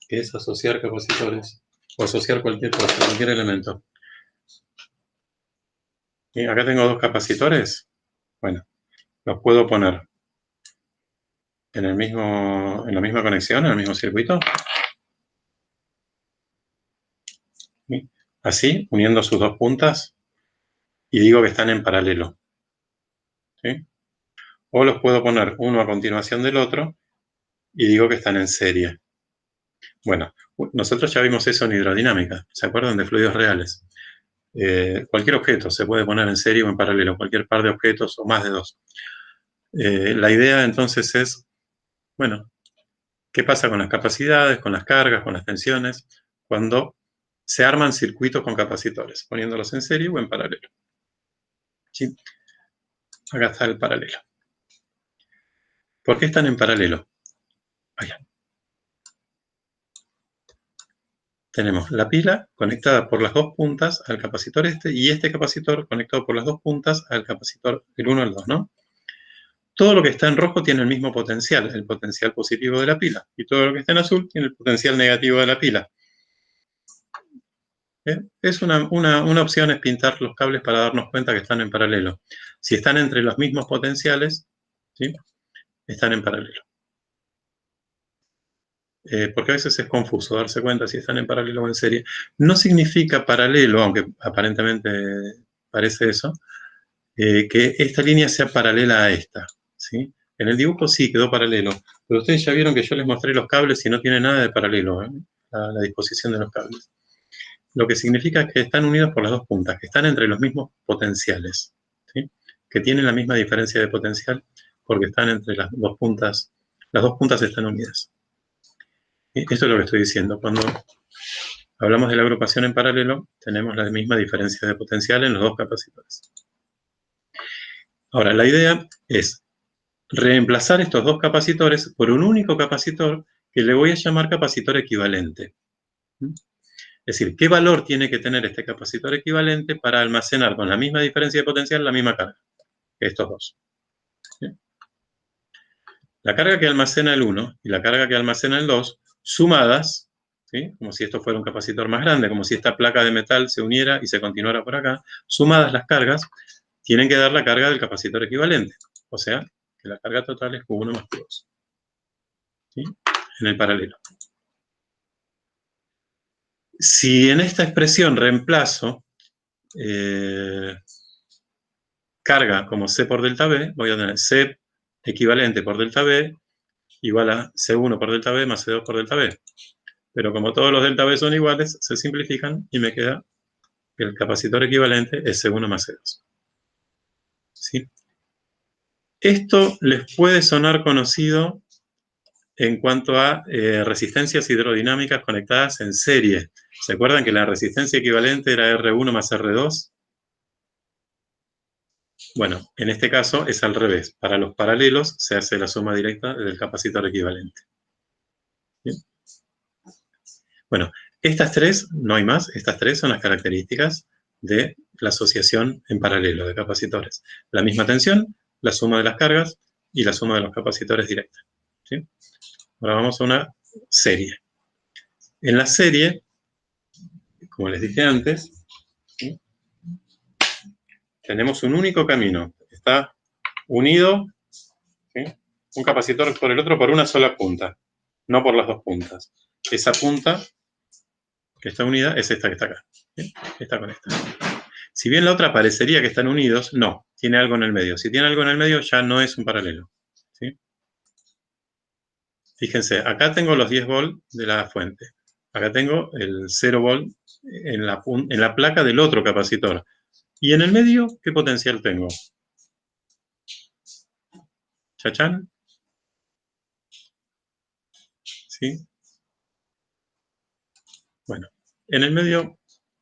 ¿qué es asociar capacitores? O asociar cualquier cosa, cualquier elemento. ¿Y acá tengo 2 capacitores? Bueno, los puedo poner en la misma conexión, en el mismo circuito. ¿Sí? Así, uniendo sus 2 puntas, y digo que están en paralelo. ¿Sí? O los puedo poner uno a continuación del otro, y digo que están en serie. Bueno, nosotros ya vimos eso en hidrodinámica, ¿se acuerdan? De fluidos reales. Cualquier objeto se puede poner en serie o en paralelo, cualquier par de objetos o más de 2. La idea entonces es, bueno, ¿qué pasa con las capacidades, con las cargas, con las tensiones, cuando se arman circuitos con capacitores, poniéndolos en serie o en paralelo? ¿Sí? Acá está el paralelo. ¿Por qué están en paralelo? Allá. Tenemos la pila conectada por las 2 puntas al capacitor y este capacitor conectado por las 2 puntas al capacitor, el 1 al 2, ¿no? Todo lo que está en rojo tiene el mismo potencial, el potencial positivo de la pila, y todo lo que está en azul tiene el potencial negativo de la pila. Es una opción es pintar los cables para darnos cuenta que están en paralelo. Si están entre los mismos potenciales, ¿sí? Están en paralelo. Porque a veces es confuso darse cuenta si están en paralelo o en serie. No significa paralelo, aunque aparentemente parece eso, que esta línea sea paralela a esta, ¿sí? En el dibujo sí quedó paralelo, pero ustedes ya vieron que yo les mostré los cables y no tiene nada de paralelo, la disposición de los cables. Lo que significa que están unidos por las 2 puntas, que están entre los mismos potenciales, ¿sí? Que tienen la misma diferencia de potencial porque están entre las 2 puntas están unidas. Esto es lo que estoy diciendo. Cuando hablamos de la agrupación en paralelo, tenemos la misma diferencia de potencial en los 2 capacitores. Ahora, la idea es reemplazar estos 2 capacitores por un único capacitor que le voy a llamar capacitor equivalente. Es decir, ¿qué valor tiene que tener este capacitor equivalente para almacenar con la misma diferencia de potencial la misma carga? Estos 2. ¿Sí? La carga que almacena el 1 y la carga que almacena el 2, sumadas, ¿sí? Como si esto fuera un capacitor más grande, como si esta placa de metal se uniera y se continuara por acá, sumadas las cargas, tienen que dar la carga del capacitor equivalente. O sea, que la carga total es Q1 más Q2. ¿Sí? En el paralelo. Si en esta expresión reemplazo carga como C por delta B, voy a tener C equivalente por delta B igual a C1 por delta B más C2 por delta B. Pero como todos los delta B son iguales, se simplifican y me queda que el capacitor equivalente es C1 más C2. ¿Sí? Esto les puede sonar conocido en cuanto a resistencias hidrodinámicas conectadas en serie. ¿Se acuerdan que la resistencia equivalente era R1 más R2? Bueno, en este caso es al revés. Para los paralelos se hace la suma directa del capacitor equivalente. ¿Bien? Bueno, estas tres, no hay más, estas tres son las características de la asociación en paralelo de capacitores. La misma tensión, la suma de las cargas y la suma de los capacitores directa. ¿Sí? Ahora vamos a una serie. En la serie, como les dije antes, ¿sí? Tenemos un único camino. Está unido, ¿sí? Un capacitor por el otro por una sola punta, no por las dos puntas. Esa punta que está unida es esta que está acá. ¿Sí? Esta con esta. Si bien la otra parecería que están unidos, no, tiene algo en el medio. Si tiene algo en el medio, ya no es un paralelo. ¿Sí? Fíjense, acá tengo los 10 volt de la fuente. Acá tengo el 0 volt en la placa del otro capacitor. ¿Y en el medio qué potencial tengo? ¿Chachán? ¿Sí? Bueno, en el medio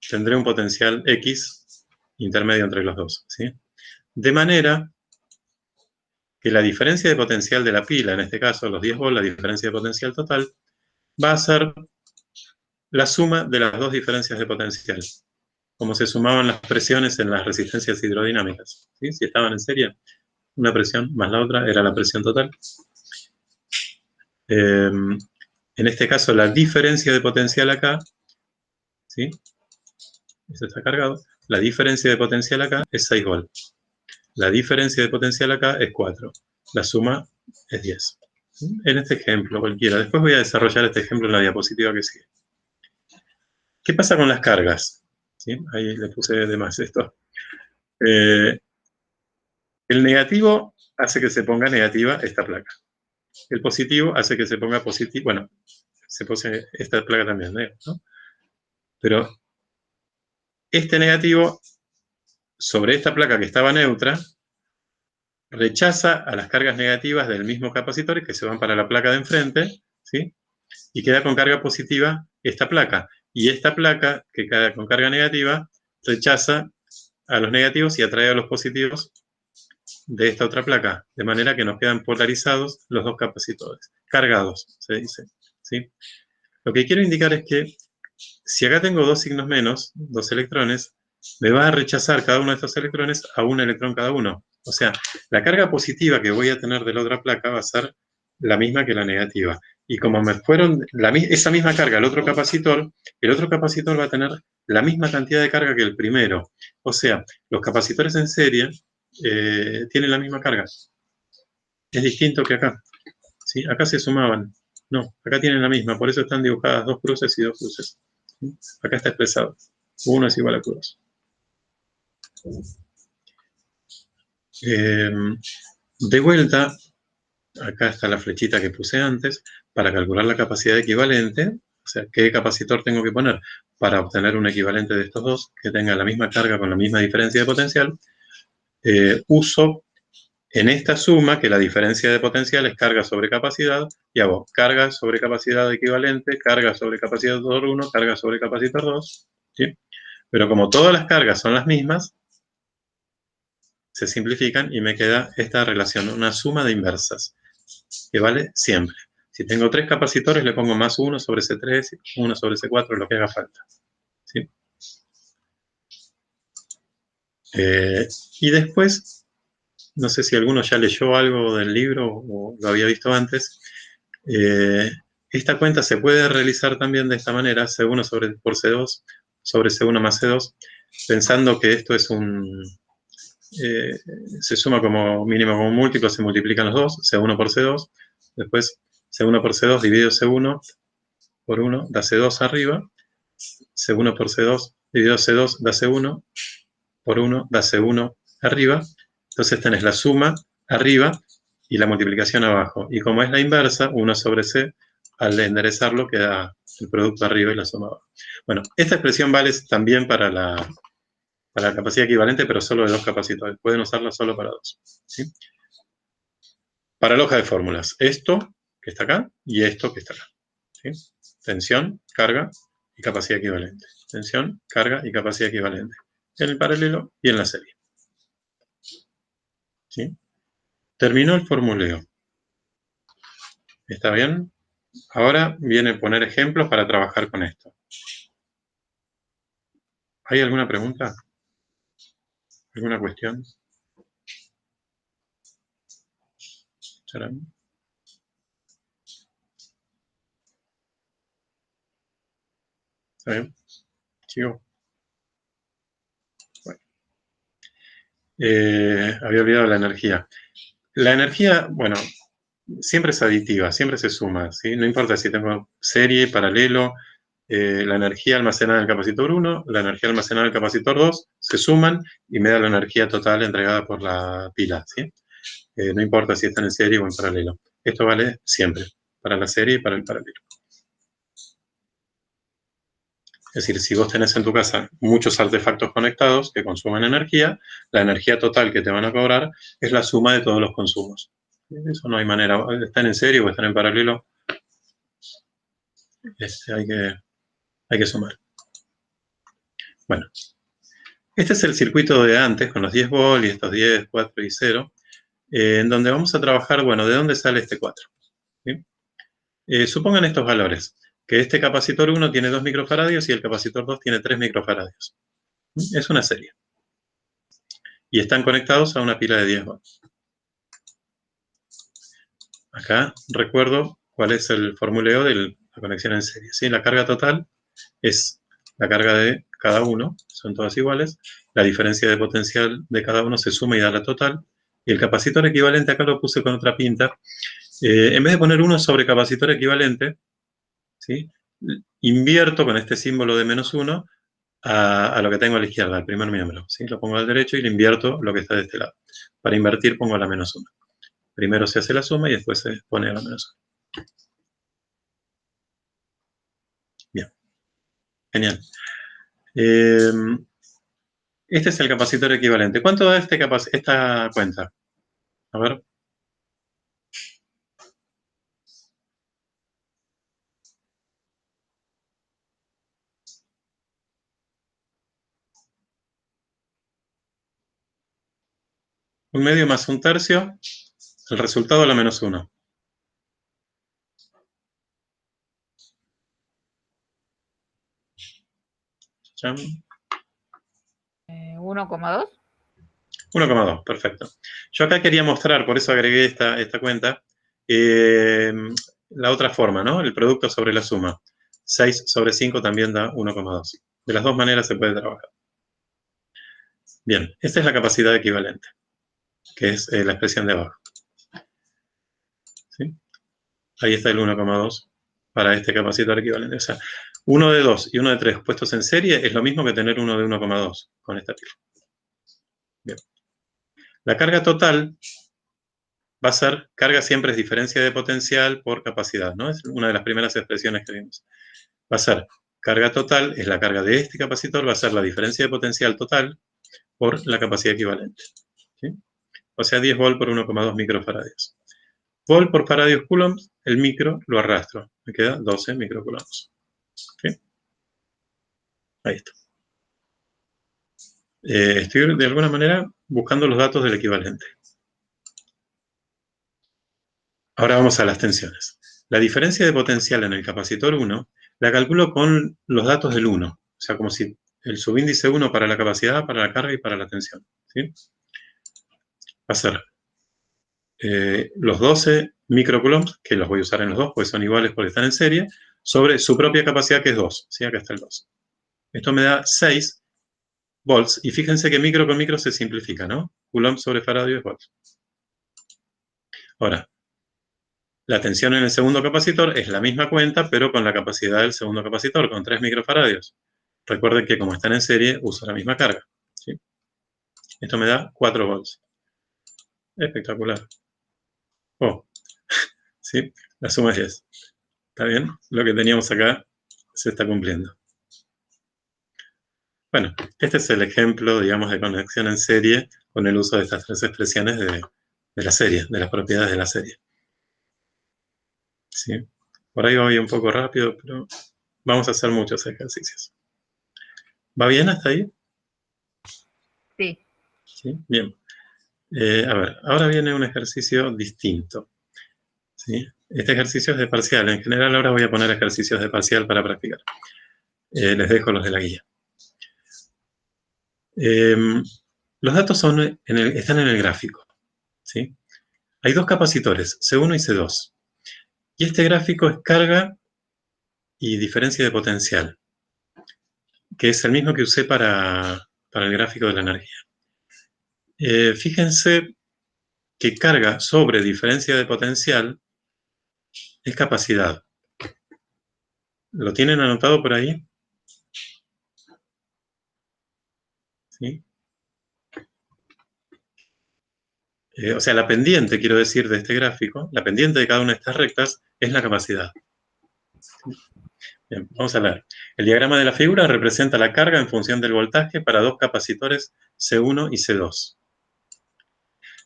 tendré un potencial X intermedio entre los dos. ¿Sí? De manera que la diferencia de potencial de la pila, en este caso los 10 volts, la diferencia de potencial total, va a ser la suma de las dos diferencias de potencial, como se sumaban las presiones en las resistencias hidrodinámicas. ¿Sí? Si estaban en serie, una presión más la otra era la presión total. En este caso, la diferencia de potencial acá, ¿sí? Esto está cargado. La diferencia de potencial acá es 6 volts. La diferencia de potencial acá es 4. La suma es 10. En este ejemplo, cualquiera. Después voy a desarrollar este ejemplo en la diapositiva que sigue. ¿Qué pasa con las cargas? ¿Sí? Ahí le puse de más esto. El negativo hace que se ponga negativa esta placa. El positivo hace que se ponga positivo. Bueno, se pone esta placa también, ¿no? Pero este negativo sobre esta placa que estaba neutra rechaza a las cargas negativas del mismo capacitor que se van para la placa de enfrente, ¿sí? Y queda con carga positiva esta placa. Y esta placa, que queda con carga negativa, rechaza a los negativos y atrae a los positivos de esta otra placa, de manera que nos quedan polarizados los dos capacitores, cargados, se dice, ¿sí? Lo que quiero indicar es que si acá tengo dos signos menos, dos electrones, me va a rechazar cada uno de estos electrones a un electrón cada uno. O sea, la carga positiva que voy a tener de la otra placa va a ser la misma que la negativa. Y como me fueron esa misma carga al otro capacitor, el otro capacitor va a tener la misma cantidad de carga que el primero. O sea, los capacitores en serie tienen la misma carga. Es distinto que acá. ¿Sí? Acá se sumaban. No, acá tienen la misma. Por eso están dibujadas dos cruces y dos cruces. ¿Sí? Acá está expresado. 1 es igual a Q2. De vuelta, acá está la flechita que puse antes, para calcular la capacidad equivalente, o sea, qué capacitor tengo que poner para obtener un equivalente de estos dos, que tenga la misma carga con la misma diferencia de potencial, uso en esta suma que la diferencia de potencial es carga sobre capacidad, y hago carga sobre capacidad equivalente, carga sobre capacitor 1, carga sobre capacitor 2, ¿sí? Pero como todas las cargas son las mismas, se simplifican y me queda esta relación, una suma de inversas, que vale siempre. Si tengo 3 capacitores, le pongo más 1 sobre C3, 1 sobre C4, lo que haga falta. ¿Sí? Y después, no sé si alguno ya leyó algo del libro o lo había visto antes, esta cuenta se puede realizar también de esta manera, C1 por C2 sobre C1 más C2, pensando que esto es se suma como mínimo como múltiplo, se multiplican los dos, C1 por C2, después C1 por C2 dividido C1 por 1 da C2 arriba, C1 por C2 dividido C2 da C1 por 1 da C1 arriba, entonces tenés la suma arriba y la multiplicación abajo, y como es la inversa, 1 sobre C, al enderezarlo queda el producto arriba y la suma abajo. Bueno, esta expresión vale también para la capacidad equivalente, pero solo de 2 capacitores. Pueden usarla solo para 2. ¿Sí? Para la hoja de fórmulas. Esto que está acá, y esto que está acá. ¿Sí? Tensión, carga y capacidad equivalente. Tensión, carga y capacidad equivalente. En el paralelo y en la serie. ¿Sí? Terminó el formuleo. ¿Está bien? Ahora viene a poner ejemplos para trabajar con esto. ¿Hay alguna pregunta? ¿Alguna cuestión? ¿Charán? ¿Está bien? ¿Sigo? Bueno. Había olvidado la energía. La energía, bueno, siempre es aditiva, siempre se suma, ¿sí? No importa si tengo serie, paralelo, la energía almacenada en el capacitor 1, la energía almacenada en el capacitor 2, se suman y me da la energía total entregada por la pila, ¿sí? No importa si están en serie o en paralelo. Esto vale siempre, para la serie y para el paralelo. Es decir, si vos tenés en tu casa muchos artefactos conectados que consumen energía, la energía total que te van a cobrar es la suma de todos los consumos. Eso no hay manera. Están en serie o están en paralelo, hay que sumar. Bueno, este es el circuito de antes, con los 10 volt y estos 10, 4 y 0, en donde vamos a trabajar, bueno, ¿de dónde sale este 4? ¿Sí? Supongan estos valores, que este capacitor 1 tiene 2 microfaradios y el capacitor 2 tiene 3 microfaradios. Es una serie. Y están conectados a una pila de 10 volts. Acá recuerdo cuál es el formuleo de la conexión en serie. ¿Sí? La carga total es la carga de cada uno, son todas iguales. La diferencia de potencial de cada uno se suma y da la total. Y el capacitor equivalente, acá lo puse con otra pinta. En vez de poner 1 sobre capacitor equivalente, ¿sí? Invierto con este símbolo de -1 a lo que tengo a la izquierda, al primer miembro. ¿Sí? Lo pongo al derecho y le invierto lo que está de este lado. Para invertir pongo la -1. Primero se hace la suma y después se pone la -1. Bien. Genial. Este es el capacitor equivalente. ¿Cuánto da esta cuenta? A ver. Un medio más un tercio. El resultado la -1. 1,2. 1,2, perfecto. Yo acá quería mostrar, por eso agregué esta cuenta, la otra forma, ¿no? El producto sobre la suma. 6 sobre 5 también da 1,2. De las dos maneras se puede trabajar. Bien, esta es la capacidad equivalente, que es la expresión de abajo. ¿Sí? Ahí está el 1,2 para este capacitor equivalente. O sea, uno de 2 y uno de 3 puestos en serie es lo mismo que tener uno de 1,2 con esta pila. Bien. La carga total va a ser, carga siempre es diferencia de potencial por capacidad, ¿no? Es una de las primeras expresiones que vimos. Va a ser, carga total es la carga de este capacitor, va a ser la diferencia de potencial total por la capacidad equivalente. ¿Sí? O sea, 10 volt por 1,2 microfaradios. Volt por faradios coulombs, el micro lo arrastro. Me queda 12 microcoulombs. ¿Sí? Ahí está. Estoy de alguna manera buscando los datos del equivalente. Ahora vamos a las tensiones. La diferencia de potencial en el capacitor 1 la calculo con los datos del 1. O sea, como si el subíndice 1 para la capacidad, para la carga y para la tensión. ¿Sí? Va a ser los 12 microcoulombs, que los voy a usar en los dos, porque son iguales porque están en serie, sobre su propia capacidad, que es 2. ¿Sí? Acá está el 2. Esto me da 6 volts. Y fíjense que micro con micro se simplifica, ¿no? Coulomb sobre faradio es volts. Ahora, la tensión en el segundo capacitor es la misma cuenta, pero con la capacidad del segundo capacitor, con 3 microfaradios. Recuerden que como están en serie, uso la misma carga. ¿Sí? Esto me da 4 volts. Espectacular. Oh, ¿sí? La suma es 10. ¿Está bien? Lo que teníamos acá se está cumpliendo. Bueno, este es el ejemplo, digamos, de conexión en serie con el uso de estas tres expresiones de la serie, de las propiedades de la serie. ¿sí? Por ahí voy un poco rápido, pero vamos a hacer muchos ejercicios. ¿Va bien hasta ahí? Sí. ¿Sí? Bien. A ver, ahora viene un ejercicio distinto, ¿sí? Este ejercicio es de parcial. En general ahora voy a poner ejercicios de parcial para practicar. Les dejo los de la guía. Los datos están en el gráfico, ¿sí? Hay dos capacitores, C1 y C2. Y este gráfico es carga y diferencia de potencial, que es el mismo que usé para el gráfico de la energía. Fíjense que carga sobre diferencia de potencial es capacidad. ¿Lo tienen anotado por ahí? ¿Sí? O sea, la pendiente, quiero decir, de este gráfico, la pendiente de cada una de estas rectas es la capacidad. Bien, vamos a ver. El diagrama de la figura representa la carga en función del voltaje para dos capacitores C1 y C2.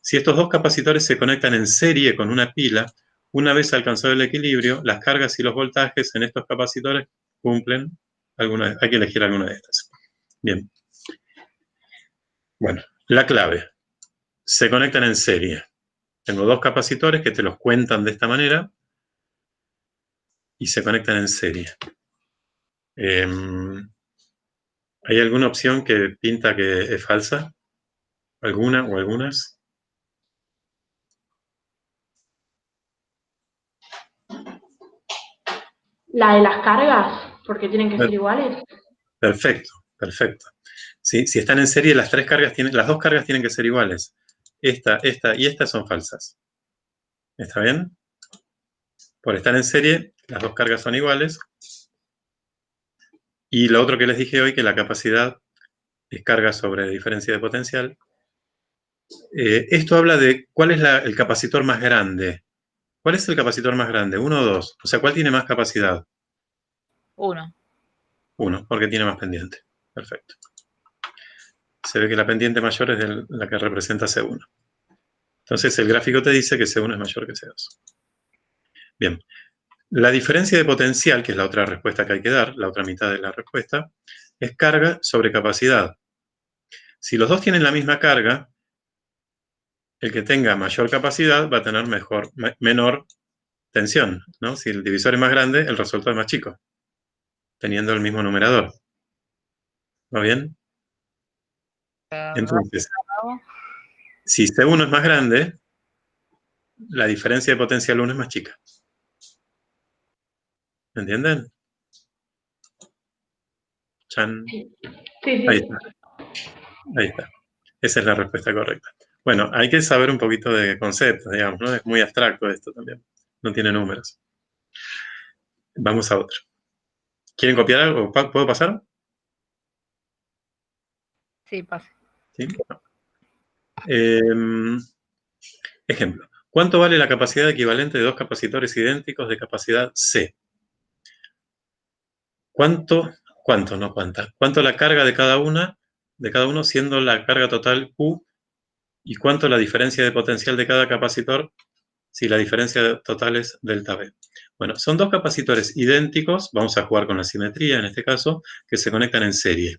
Si estos dos capacitores se conectan en serie con una pila, una vez alcanzado el equilibrio, las cargas y los voltajes en estos capacitores cumplen hay que elegir alguna de estas. Bien. Bueno, la clave. Se conectan en serie. Tengo dos capacitores que te los cuentan de esta manera y se conectan en serie. ¿Hay alguna opción que pinta que es falsa? ¿Alguna o algunas? La de las cargas, porque tienen que ser iguales. Perfecto, perfecto. ¿Sí? Si están en serie, las dos cargas tienen que ser iguales. Esta y esta son falsas. ¿Está bien? Por estar en serie, las dos cargas son iguales. Y lo otro que les dije hoy, que la capacidad es carga sobre diferencia de potencial. Esto habla de cuál es el capacitor más grande. ¿Cuál es el capacitor más grande? ¿1 o 2? O sea, ¿cuál tiene más capacidad? 1. 1, porque tiene más pendiente. Perfecto. Se ve que la pendiente mayor es la que representa C1. Entonces el gráfico te dice que C1 es mayor que C2. Bien. La diferencia de potencial, que es la otra respuesta que hay que dar, la otra mitad de la respuesta, es carga sobre capacidad. Si los dos tienen la misma carga, el que tenga mayor capacidad va a tener menor tensión, ¿no? Si el divisor es más grande, el resultado es más chico, teniendo el mismo numerador. ¿Va bien? Entonces, si C1 es más grande, la diferencia de potencial 1 es más chica. ¿Me entienden? Chan. Sí, sí. Ahí está. Ahí está. Esa es la respuesta correcta. Bueno, hay que saber un poquito de conceptos, digamos, ¿no? Es muy abstracto esto también. No tiene números. Vamos a otro. ¿Quieren copiar algo? ¿Puedo pasar? Sí, pase. ¿Sí? Ejemplo. ¿Cuánto vale la capacidad equivalente de dos capacitores idénticos de capacidad C? ¿Cuánto la carga de cada uno siendo la carga total Q? ¿Y cuánto la diferencia de potencial de cada capacitor si la diferencia total es delta V? Bueno, son dos capacitores idénticos, vamos a jugar con la simetría en este caso, que se conectan en serie.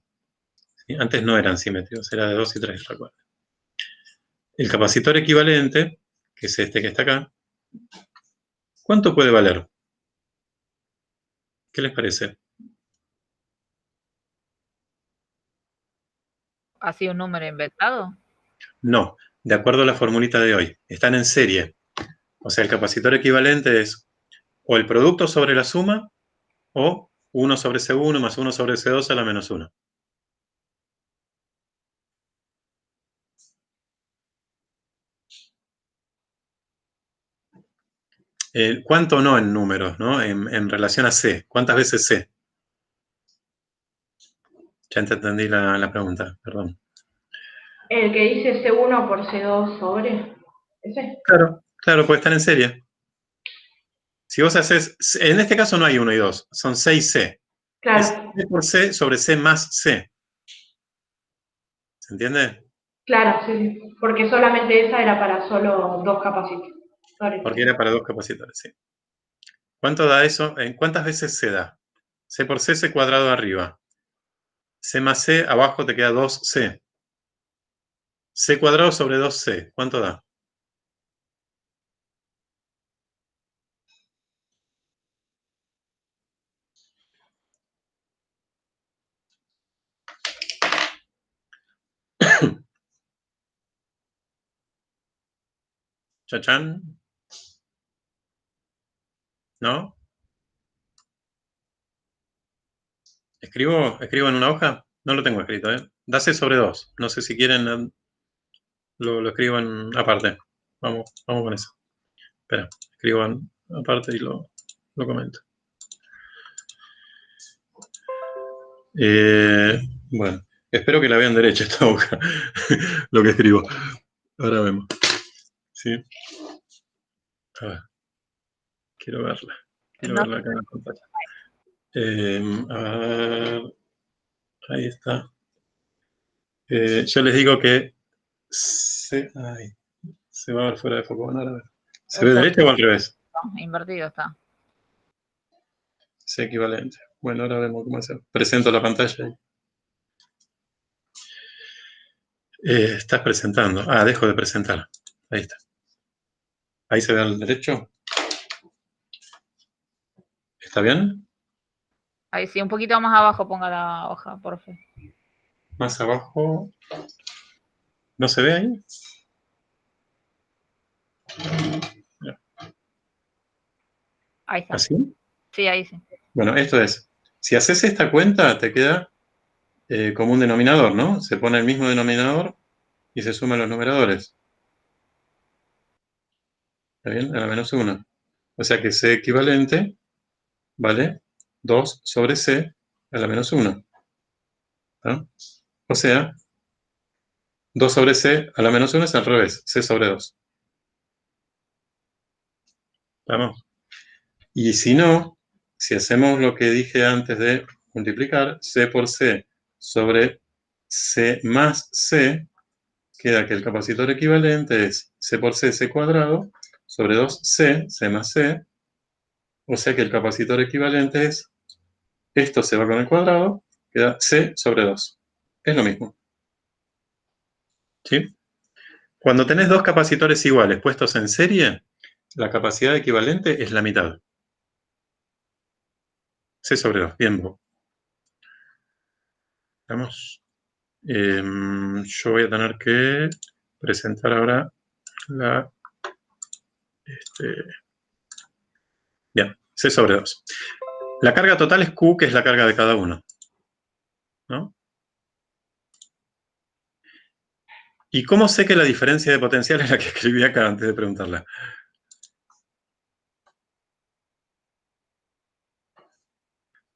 ¿Sí? Antes no eran simétricos, era de 2 y 3, recuerden. El capacitor equivalente, que es este que está acá, ¿cuánto puede valer? ¿Qué les parece? ¿Ha sido un número inventado? No, de acuerdo a la formulita de hoy. Están en serie. O sea, el capacitor equivalente es o el producto sobre la suma o 1 sobre C1 más 1 sobre C2 a la menos 1. ¿Cuánto no en números, ¿no? En relación a C. ¿Cuántas veces C? Ya entendí la pregunta, perdón. El que dice C1 por C2 sobre. ¿Ese? Claro, puede estar en serie. Si vos haces, en este caso no hay 1 y 2, son 6C. Claro. Es C por C sobre C más C. ¿Se entiende? Claro, sí. Porque solamente esa era para solo dos capacitores. Porque era para dos capacitores, sí. ¿Cuánto da eso? ¿En cuántas veces se da? C por C cuadrado arriba. C más C, abajo te queda 2C. C cuadrado sobre 2C, ¿cuánto da? ¿Chachán? ¿No? ¿Escribo en una hoja? No lo tengo escrito, ¿eh? Da C sobre 2. No sé si quieren, lo escribo en aparte. Vamos con eso. Espera, escribo aparte y lo comento. Bueno, espero que la vean derecha esta hoja, lo que escribo. Ahora vemos. ¿Sí? A ver. Quiero verla. Quiero verla acá en la pantalla. A ver. Ahí está. Yo les digo que se va a ver fuera de foco. Bueno, ahora a ver. ¿Se ve derecho o al revés? No, invertido está. C equivalente. Bueno, ahora vemos cómo hacer. Presento la pantalla. Estás presentando. Ah, dejo de presentar. Ahí está. Ahí se ve al derecho. ¿Está bien? Ahí sí, un poquito más abajo ponga la hoja, por favor. Más abajo. ¿No se ve ahí? Ahí está. ¿Así? Sí, ahí sí. Bueno, esto es. Si haces esta cuenta, te queda como un denominador, ¿no? Se pone el mismo denominador y se suman los numeradores. ¿Está bien? A la menos 1. O sea que C equivalente vale 2 sobre C a la menos 1. ¿No? O sea, 2 sobre C a la menos 1 es al revés, C sobre 2. ¿Vamos? Y si no, si hacemos lo que dije antes de multiplicar, C por C sobre C más C, queda que el capacitor equivalente es C por C, C cuadrado, sobre 2C, C más C. O sea que el capacitor equivalente es, esto se va con el cuadrado, queda C sobre 2. Es lo mismo. ¿Sí? Cuando tenés dos capacitores iguales puestos en serie, la capacidad equivalente es la mitad. C sobre 2. Bien, vamos. Yo voy a tener que presentar ahora la... bien, C sobre 2. La carga total es Q, que es la carga de cada uno. ¿No? ¿Y cómo sé que la diferencia de potencial es la que escribí acá antes de preguntarla?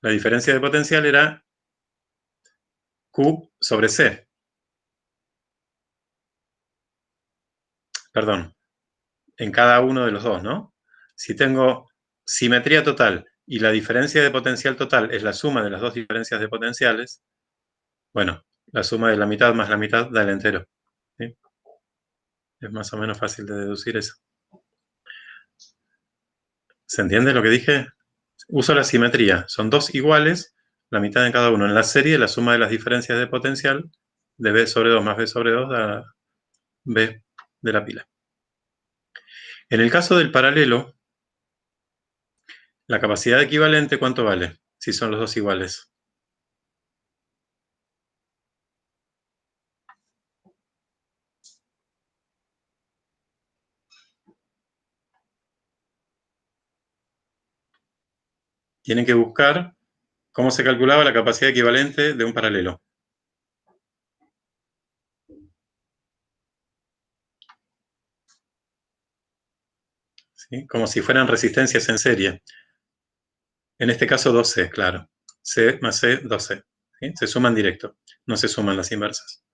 La diferencia de potencial era Q sobre C. Perdón, en cada uno de los dos, ¿no? Si tengo simetría total y la diferencia de potencial total es la suma de las dos diferencias de potenciales, bueno, la suma de la mitad más la mitad da el entero. ¿Sí? Es más o menos fácil de deducir eso. ¿Se entiende lo que dije? Uso la simetría. Son dos iguales, la mitad en cada uno. En la serie, la suma de las diferencias de potencial de B sobre 2 más B sobre 2 da B de la pila. En el caso del paralelo, la capacidad equivalente, ¿cuánto vale? Si son los dos iguales. Tienen que buscar cómo se calculaba la capacidad equivalente de un paralelo. ¿Sí? Como si fueran resistencias en serie. En este caso 2C, claro. C más C, 2C. ¿Sí? Se suman directo, no se suman las inversas.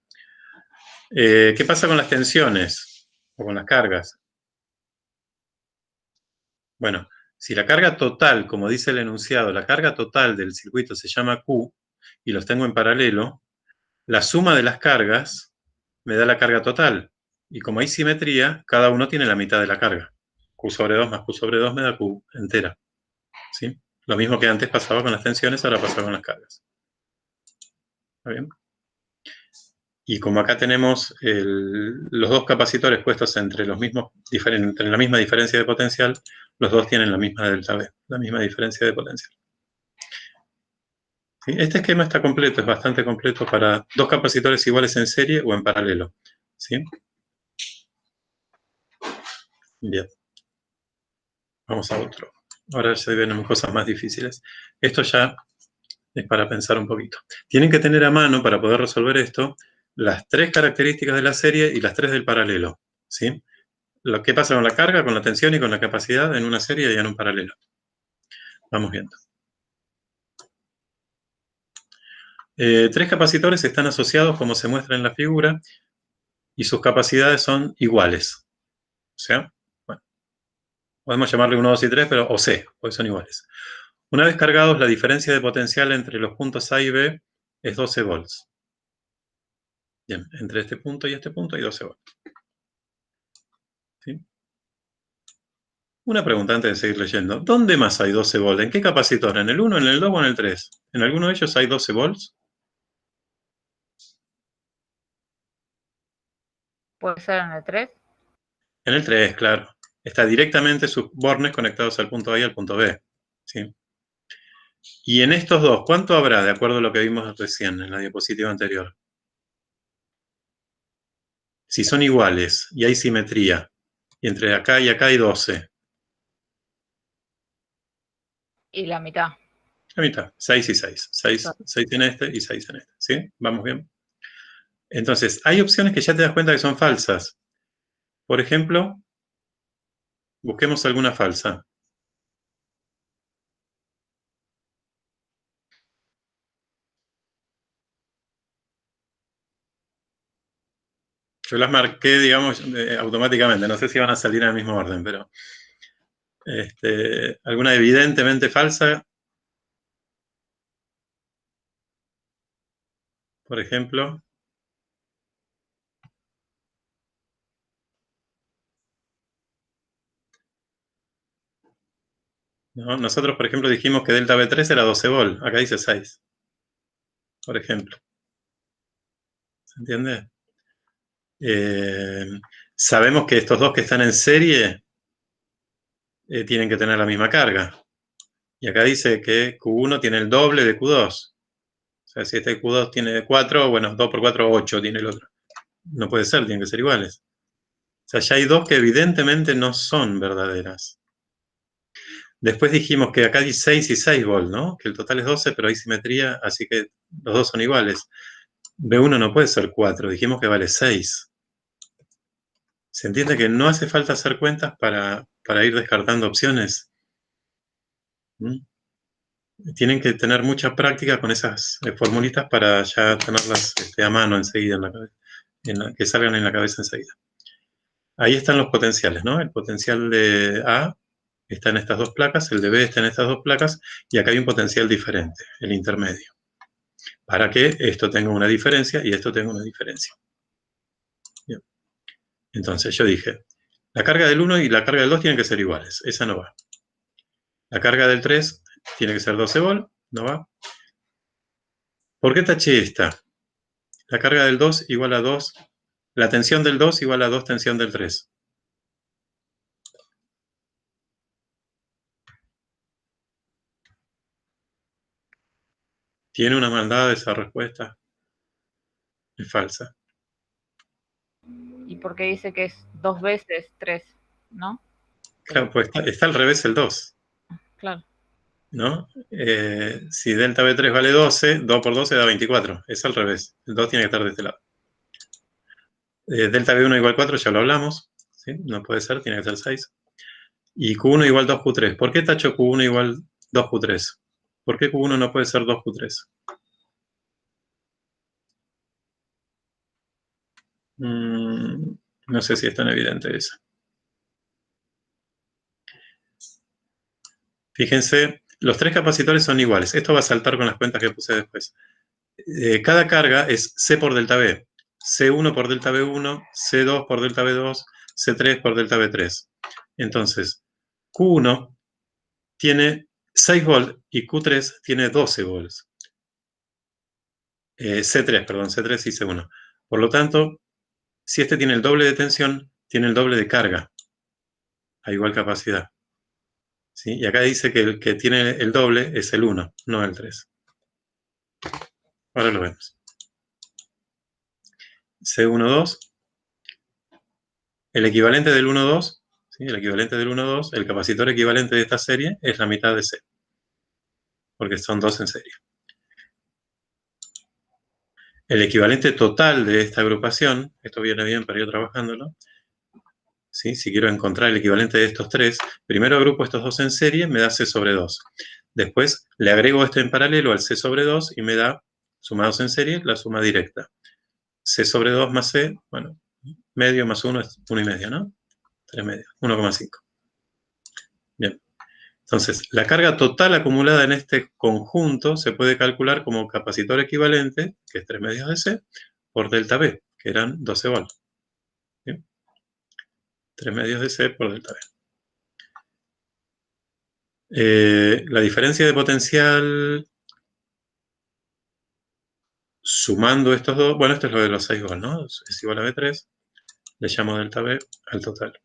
¿Qué pasa con las tensiones o con las cargas? Bueno, si la carga total, como dice el enunciado, la carga total del circuito se llama Q y los tengo en paralelo, la suma de las cargas me da la carga total. Y como hay simetría, cada uno tiene la mitad de la carga. Q sobre 2 más Q sobre 2 me da Q entera. ¿sí? Lo mismo que antes pasaba con las tensiones, ahora pasa con las cargas. ¿Está bien? Y como acá tenemos los dos capacitores puestos entre la misma diferencia de potencial, los dos tienen la misma delta V, la misma diferencia de potencial. ¿Sí? Este esquema está completo, es bastante completo para dos capacitores iguales en serie o en paralelo. ¿Sí? Bien. Vamos a otro. Ahora ya se ven cosas más difíciles. Esto ya es para pensar un poquito. Tienen que tener a mano, para poder resolver esto, las tres características de la serie y las tres del paralelo. ¿Sí? Lo que pasa con la carga, con la tensión y con la capacidad en una serie y en un paralelo. Vamos viendo. Tres capacitores están asociados, como se muestra en la figura, y sus capacidades son iguales. O sea, bueno, podemos llamarle 1, 2 y 3, pero o C, porque son iguales. Una vez cargados, la diferencia de potencial entre los puntos A y B es 12 volts. Bien, entre este punto y este punto hay 12 volts. ¿Sí? Una pregunta antes de seguir leyendo. ¿Dónde más hay 12 volts? ¿En qué capacitor? ¿En el 1, en el 2 o en el 3? ¿En alguno de ellos hay 12 volts? Puede ser en el 3. En el 3, claro. Está directamente sus bornes conectados al punto A y al punto B. ¿Sí? Y en estos dos, ¿cuánto habrá, de acuerdo a lo que vimos recién en la diapositiva anterior? Si son iguales y hay simetría, y entre acá y acá hay 12. Y la mitad. La mitad, 6 y 6. 6 en este y 6 en este. ¿Sí? ¿Vamos bien? Entonces, hay opciones que ya te das cuenta que son falsas. Por ejemplo, busquemos alguna falsa. Yo las marqué, digamos, automáticamente. No sé si van a salir en el mismo orden, pero alguna evidentemente falsa. Por ejemplo, ¿no? Nosotros, por ejemplo, dijimos que delta V3 era 12 volt. Acá dice 6, por ejemplo. ¿Se entiende? Sabemos que estos dos que están en serie tienen que tener la misma carga. Y acá dice que Q1 tiene el doble de Q2. O sea, si este Q2 tiene 4, bueno, 2 por 4, 8 tiene el otro. No puede ser, tienen que ser iguales. O sea, ya hay dos que evidentemente no son verdaderas. Después dijimos que acá hay 6 y 6 volt, ¿no? Que el total es 12, pero hay simetría, así que los dos son iguales. B1 no puede ser 4, dijimos que vale 6. ¿Se entiende que no hace falta hacer cuentas para ir descartando opciones? ¿Mm? Tienen que tener mucha práctica con esas formulitas para ya tenerlas a mano enseguida, que salgan en la cabeza enseguida. Ahí están los potenciales, ¿no? El potencial de A está en estas dos placas, el de B está en estas dos placas, y acá hay un potencial diferente, el intermedio, para que esto tenga una diferencia y esto tenga una diferencia. Bien. Entonces yo dije, la carga del 1 y la carga del 2 tienen que ser iguales, esa no va. La carga del 3 tiene que ser 12 volt, no va. ¿Por qué taché esta? La carga del 2 igual a 2, la tensión del 2 igual a 2 tensión del 3. ¿Tiene una maldad esa respuesta? Es falsa. ¿Y por qué dice que es 2 veces 3, no? Claro, pues está al revés el 2. Claro. ¿No? Si delta V3 vale 12, 2 por 12 da 24. Es al revés. El 2 tiene que estar de este lado. Delta V1 igual 4, ya lo hablamos. ¿Sí? No puede ser, tiene que ser 6. Y Q1 igual 2Q3. ¿Por qué tacho Q1 igual 2Q3? ¿Por qué Q1 no puede ser 2Q3? No sé si es tan evidente eso. Fíjense, los tres capacitores son iguales. Esto va a saltar con las cuentas que puse después. Cada carga es C por delta V. C1 por delta V1, C2 por delta V2, C3 por delta V3. Entonces, Q1 tiene 6 volts y Q3 tiene 12 volts. C3, perdón, C3 y C1. Por lo tanto, si este tiene el doble de tensión, tiene el doble de carga a igual capacidad. ¿Sí? Y acá dice que el que tiene el doble es el 1, no el 3. Ahora lo vemos. C12, el equivalente del 12, ¿sí? El equivalente del 12, el capacitor equivalente de esta serie es la mitad de C, porque son dos en serie. El equivalente total de esta agrupación, esto viene bien para ir trabajándolo, ¿sí? Si quiero encontrar el equivalente de estos tres, primero agrupo estos dos en serie, me da C sobre 2. Después le agrego esto en paralelo al C sobre 2 y me da, sumados en serie, la suma directa. C sobre 2 más C, bueno, medio más 1 es 1,5, ¿no? 3 medios, 1,5. Bien. Entonces, la carga total acumulada en este conjunto se puede calcular como capacitor equivalente, que es 3 medios de C, por delta B, que eran 12 volts. ¿Bien? 3 medios de C por delta B. La diferencia de potencial sumando estos dos, bueno, esto es lo de los 6 volts, ¿no? Es igual a B3, le llamo delta B al total.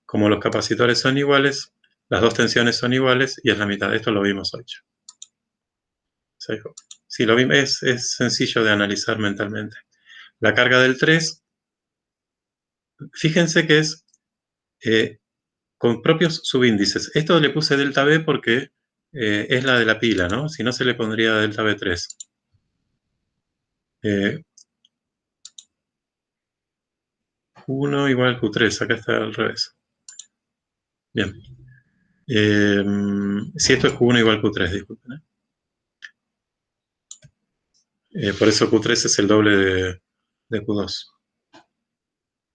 Como los capacitores son iguales, las dos tensiones son iguales y es la mitad. Esto lo vimos hoy. Sí, lo vimos, es sencillo de analizar mentalmente. La carga del 3, fíjense que es con propios subíndices. Esto le puse delta B porque es la de la pila, ¿no? Si no, se le pondría delta B3. Q1 igual Q3, acá está al revés. Bien. Si esto es Q1 igual Q3, disculpen. Por eso Q3 es el doble de Q2.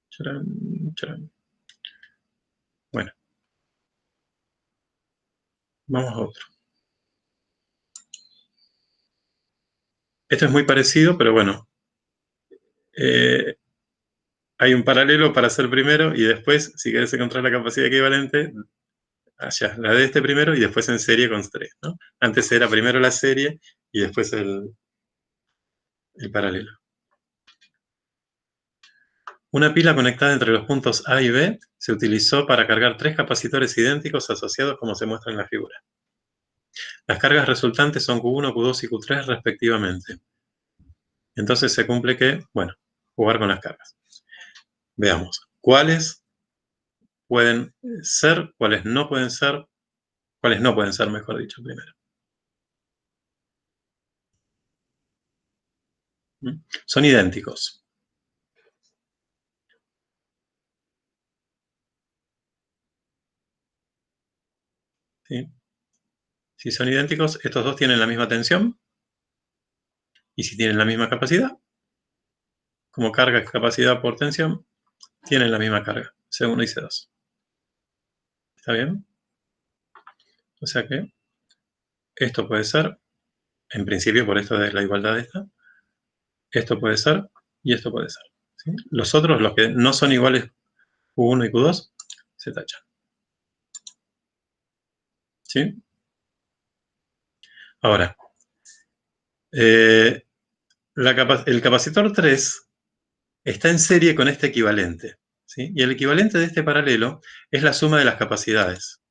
Charán, charán. Bueno. Vamos a otro. Esto es muy parecido, pero bueno. Hay un paralelo para hacer primero y después, si querés encontrar la capacidad equivalente, allá, la de este primero y después en serie con 3, ¿no? Antes era primero la serie y después el paralelo. Una pila conectada entre los puntos A y B se utilizó para cargar 3 capacitores idénticos asociados como se muestra en la figura. Las cargas resultantes son Q1, Q2 y Q3 respectivamente. Entonces se cumple que, bueno, jugar con las cargas. Veamos, ¿cuáles pueden ser, cuáles no pueden ser, mejor dicho, primero? Son idénticos. ¿Sí? Si son idénticos, estos dos tienen la misma tensión. Y si tienen la misma capacidad, como carga es capacidad por tensión, tienen la misma carga, C1 y C2. ¿Está bien? O sea que esto puede ser, en principio por esto de la igualdad de esta, esto puede ser y esto puede ser. ¿Sí? Los otros, los que no son iguales Q1 y Q2, se tachan. ¿Sí? Ahora, el capacitor 3 está en serie con este equivalente. ¿Sí? Y el equivalente de este paralelo es la suma de las capacidades.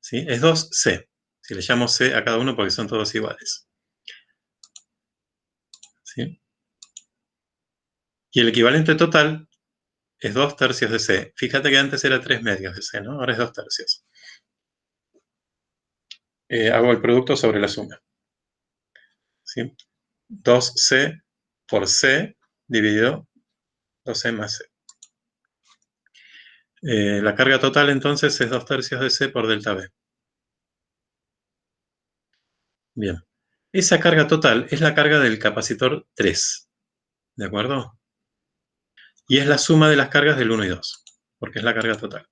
¿Sí? Es 2C. Si le llamo C a cada uno porque son todos iguales. ¿Sí? Y el equivalente total es 2 tercios de C. Fíjate que antes era 3 medios de C, ¿no? Ahora es 2 tercios. Hago el producto sobre la suma. ¿Sí? 2C por C dividido 2C más C. La carga total entonces es 2 tercios de C por delta B. Bien. Esa carga total es la carga del capacitor 3. ¿De acuerdo? Y es la suma de las cargas del 1 y 2, porque es la carga total.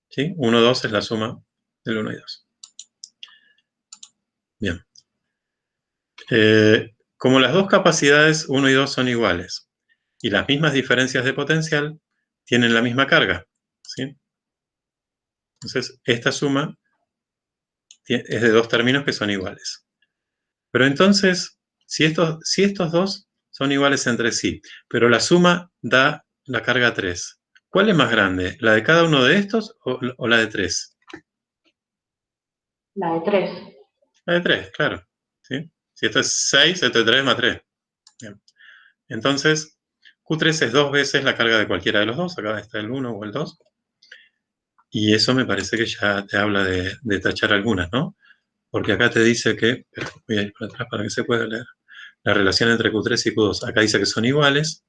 ¿Sí? 1, 2 es la suma del 1 y 2. Bien. Como las dos capacidades 1 y 2 son iguales y las mismas diferencias de potencial, tienen la misma carga. ¿Sí? Entonces, esta suma es de dos términos que son iguales. Pero entonces, si estos dos son iguales entre sí, pero la suma da la carga 3, ¿cuál es más grande? ¿La de cada uno de estos o la de 3? La de 3. La de 3, claro. ¿Sí? Si esto es 6, esto es 3 más 3. Bien. Entonces, Q3 es 2 veces la carga de cualquiera de los dos. Acá está el 1 o el 2. Y eso me parece que ya te habla de tachar algunas, ¿no? Porque acá te dice que, voy a ir para atrás para que se pueda leer, la relación entre Q3 y Q2. Acá dice que son iguales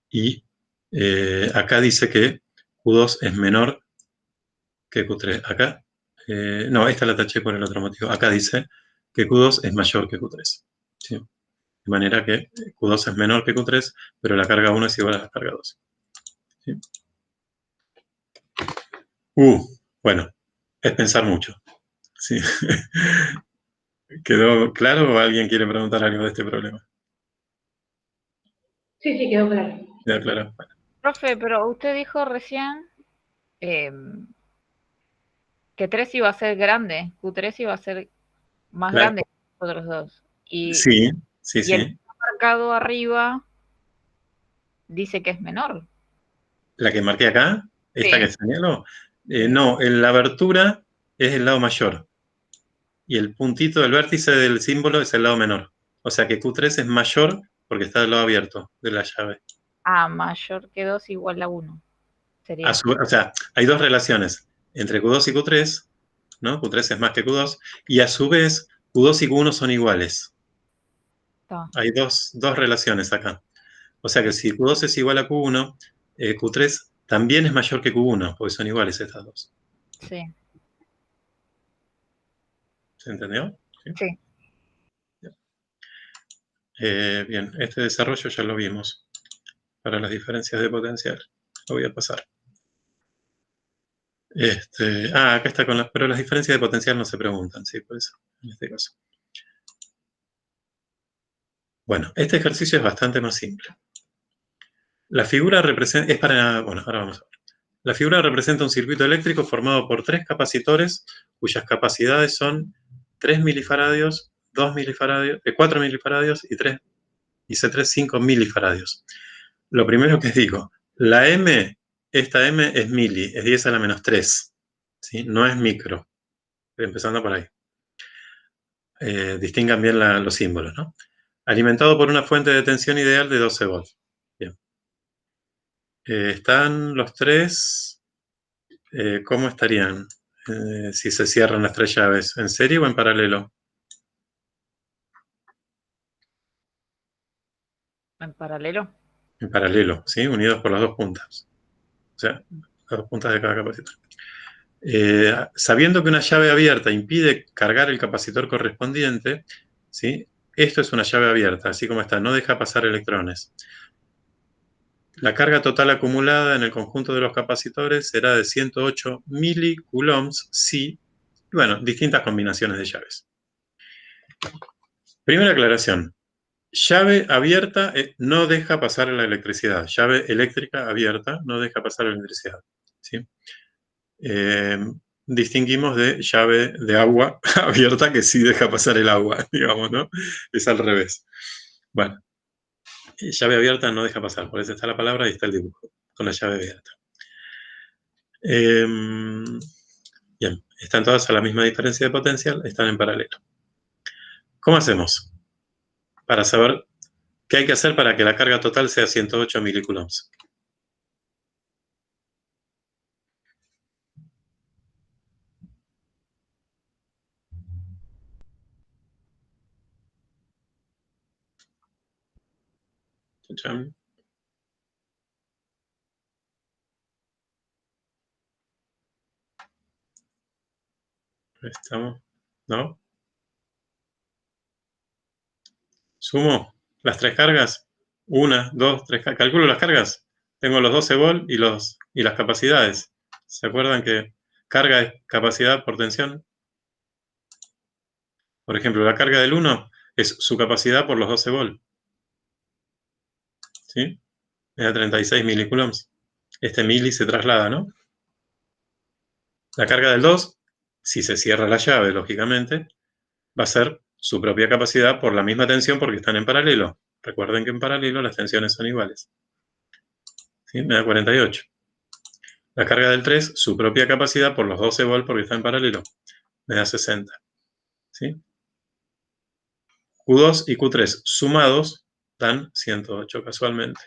y acá dice que Q2 es menor que Q3. Acá, no, esta la taché por el otro motivo. Acá dice que Q2 es mayor que Q3. ¿Sí? De manera que Q2 es menor que Q3, pero la carga 1 es igual a la carga 2. ¿Sí? Bueno, es pensar mucho. ¿Sí? ¿Quedó claro o alguien quiere preguntar algo de este problema? Sí, sí, quedó claro. ¿Quedó claro? Bueno. Profe, pero usted dijo recién que 3 iba a ser grande, Q3 iba a ser más La- grande que los otros dos. sí, sí, Y el sí. marcado arriba dice que es menor. La que marqué acá, esta Sí. que señalo, no, la abertura es el lado mayor y el puntito del vértice del símbolo es el lado menor. O sea que Q3 es mayor porque está del lado abierto de la llave. A mayor que 2 igual a 1. Sería. O sea, hay dos relaciones entre Q2 y Q3, ¿no? Q3 es más que Q2, y a su vez Q2 y Q1 son iguales. Está. Hay dos relaciones acá. O sea que si Q2 es igual a Q1, Q3 también es mayor que Q1, porque son iguales estas dos. Sí. ¿Se entendió? ¿Sí? Sí. Bien, este desarrollo ya lo vimos para las diferencias de potencial. Lo voy a pasar. Acá está pero las diferencias de potencial no se preguntan, sí, por eso, en este caso. Bueno, este ejercicio es bastante más simple. La figura representa, bueno, ahora vamos a ver. La figura representa un circuito eléctrico formado por 3 capacitores cuyas capacidades son 3 milifaradios, 2 milifaradios, 4 milifaradios y C3 5 milifaradios. Lo primero que digo, la M, esta M es mili, es 10 a la menos 3, ¿sí? No es micro, empezando por ahí. Distingan bien los símbolos, ¿no? Alimentado por una fuente de tensión ideal de 12 volts. Bien. Están los tres, ¿cómo estarían si se cierran las 3 llaves? ¿En serie o en paralelo? En paralelo. En paralelo, ¿sí? Unidos por las dos puntas. O sea, las dos puntas de cada capacitor. Sabiendo que una llave abierta impide cargar el capacitor correspondiente, ¿sí? Esto es una llave abierta, así como está, no deja pasar electrones. La carga total acumulada en el conjunto de los capacitores será de 108 milicoulombs si, bueno, distintas combinaciones de llaves. Primera aclaración. Llave abierta no deja pasar la electricidad. Llave eléctrica abierta no deja pasar la electricidad. ¿Sí? Distinguimos de llave de agua abierta que sí deja pasar el agua, digamos, ¿no? Es al revés. Bueno, llave abierta no deja pasar, por eso está la palabra y está el dibujo, con la llave abierta. Bien, están todas a la misma diferencia de potencial, están en paralelo. ¿Cómo hacemos para saber qué hay que hacer para que la carga total sea 108 milicoulombs? Estamos, ¿no? Sumo las 3 cargas. 1, 2, 3. Calculo las cargas. Tengo los 12 volt y las capacidades. ¿Se acuerdan que carga es capacidad por tensión? Por ejemplo, la carga del 1 es su capacidad por los 12 volt. ¿Sí? Es a 36 milicoulombs. Este mili se traslada, ¿no? La carga del 2, si se cierra la llave, lógicamente, va a ser su propia capacidad por la misma tensión porque están en paralelo. Recuerden que en paralelo las tensiones son iguales. ¿Sí? Me da 48. La carga del 3, su propia capacidad por los 12 volts porque está en paralelo. Me da 60. ¿Sí? Q2 y Q3 sumados dan 108 casualmente.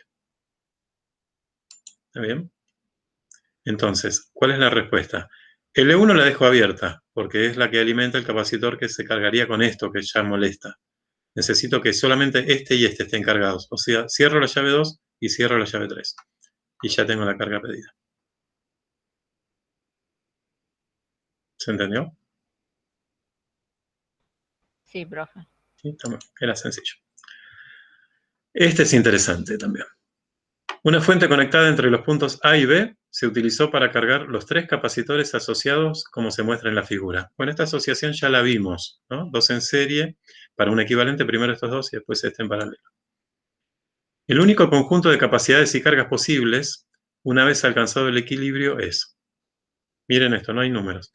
¿Está bien? Entonces, ¿cuál es la respuesta? L1 la dejo abierta porque es la que alimenta el capacitor que se cargaría con esto que ya molesta. Necesito que solamente este y este estén cargados. O sea, cierro la llave 2 y cierro la llave 3. Y ya tengo la carga pedida. ¿Se entendió? Sí, profe. Sí, era sencillo. Este es interesante también. Una fuente conectada entre los puntos A y B se utilizó para cargar los 3 capacitores asociados como se muestra en la figura. Bueno, esta asociación ya la vimos, ¿no? 2 en serie, para un equivalente, primero estos 2 y después este en paralelo. El único conjunto de capacidades y cargas posibles, una vez alcanzado el equilibrio, es... Miren esto, no hay números.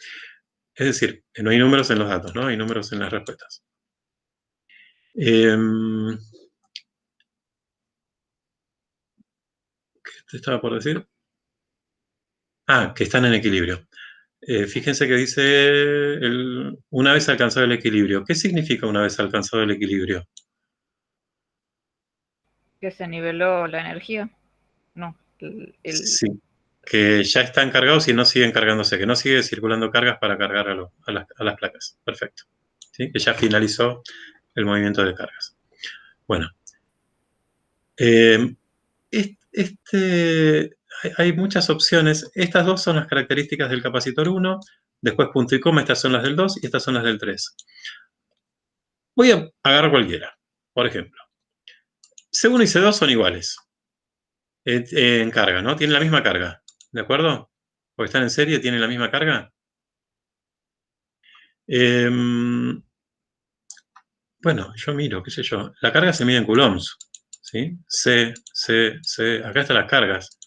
Es decir, no hay números en los datos, ¿no? Hay números en las respuestas. ¿Qué te estaba por decir? Ah, que están en equilibrio. Fíjense que dice una vez alcanzado el equilibrio. ¿Qué significa una vez alcanzado el equilibrio? ¿Que se niveló la energía? No. Sí, que ya están cargados y no siguen cargándose, que no sigue circulando cargas para cargar a las placas. Perfecto. ¿Sí? Que ya finalizó el movimiento de cargas. Bueno. Hay muchas opciones. Estas dos son las características del capacitor 1, después punto y coma, estas son las del 2 y estas son las del 3. Voy a agarrar cualquiera. Por ejemplo, C1 y C2 son iguales en carga, ¿no? Tienen la misma carga, ¿de acuerdo? Porque están en serie, tienen la misma carga. Bueno, yo miro, qué sé yo. La carga se mide en coulombs, ¿sí? C, acá están las cargas.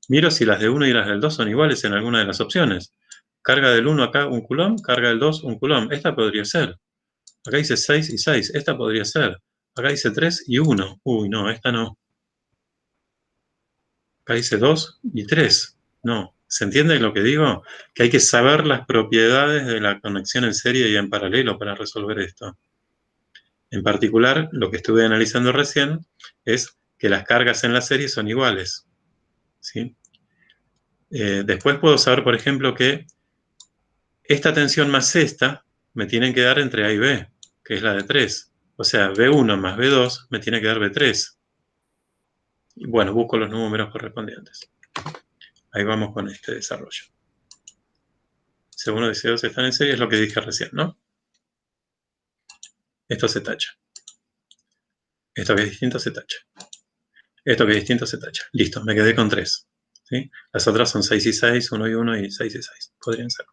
Miro si las de 1 y las del 2 son iguales en alguna de las opciones. Carga del 1 acá, 1 coulomb, carga del 2, 1 coulomb. Esta podría ser. Acá dice 6 y 6. Esta podría ser. Acá dice 3 y 1. Uy, no, esta no. Acá dice 2 y 3. No. ¿Se entiende lo que digo? Que hay que saber las propiedades de la conexión en serie y en paralelo para resolver esto. En particular, lo que estuve analizando recién es que las cargas en la serie son iguales. ¿Sí? Después puedo saber, por ejemplo, que esta tensión más esta me tienen que dar entre A y B, que es la de 3. O sea, B1 más B2 me tiene que dar B3. Y bueno, busco los números correspondientes. Ahí vamos con este desarrollo. C1 y C2 están en serie, es lo que dije recién, ¿no? Esto se tacha. Esto que es distinto se tacha. Esto que es distinto se tacha. Listo, me quedé con 3. ¿Sí? Las otras son 6 y 6, 1 y 1 y 6 y 6. Podrían ser.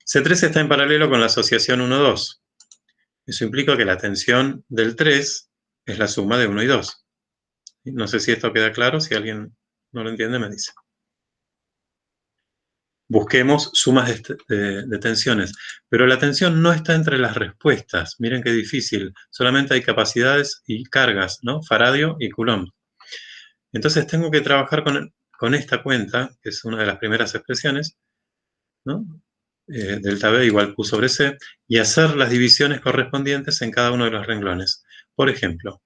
C3 está en paralelo con la asociación 1-2. Eso implica que la tensión del 3 es la suma de 1 y 2. No sé si esto queda claro, si alguien no lo entiende me dice. Busquemos sumas de tensiones, pero la tensión no está entre las respuestas. Miren qué difícil, solamente hay capacidades y cargas, ¿no? Faradio y Coulomb. Entonces tengo que trabajar con esta cuenta, que es una de las primeras expresiones, ¿no? Delta B igual Q sobre C, y hacer las divisiones correspondientes en cada uno de los renglones. Por ejemplo,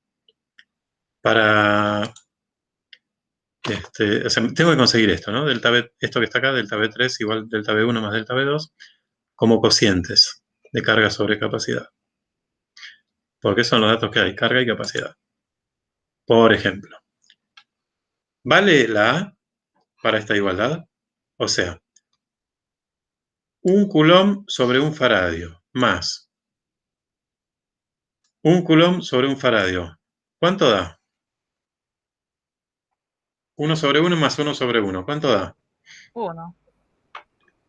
para... o sea, tengo que conseguir esto, ¿no? Delta B, esto que está acá, delta B3 igual delta B1 más delta B2, como cocientes de carga sobre capacidad. Porque son los datos que hay, carga y capacidad. Por ejemplo, ¿vale la A para esta igualdad? O sea, 1 coulomb sobre 1 faradio más 1 coulomb sobre 1 faradio. ¿Cuánto da? 1 sobre 1 más 1 sobre 1. ¿Cuánto da? 1.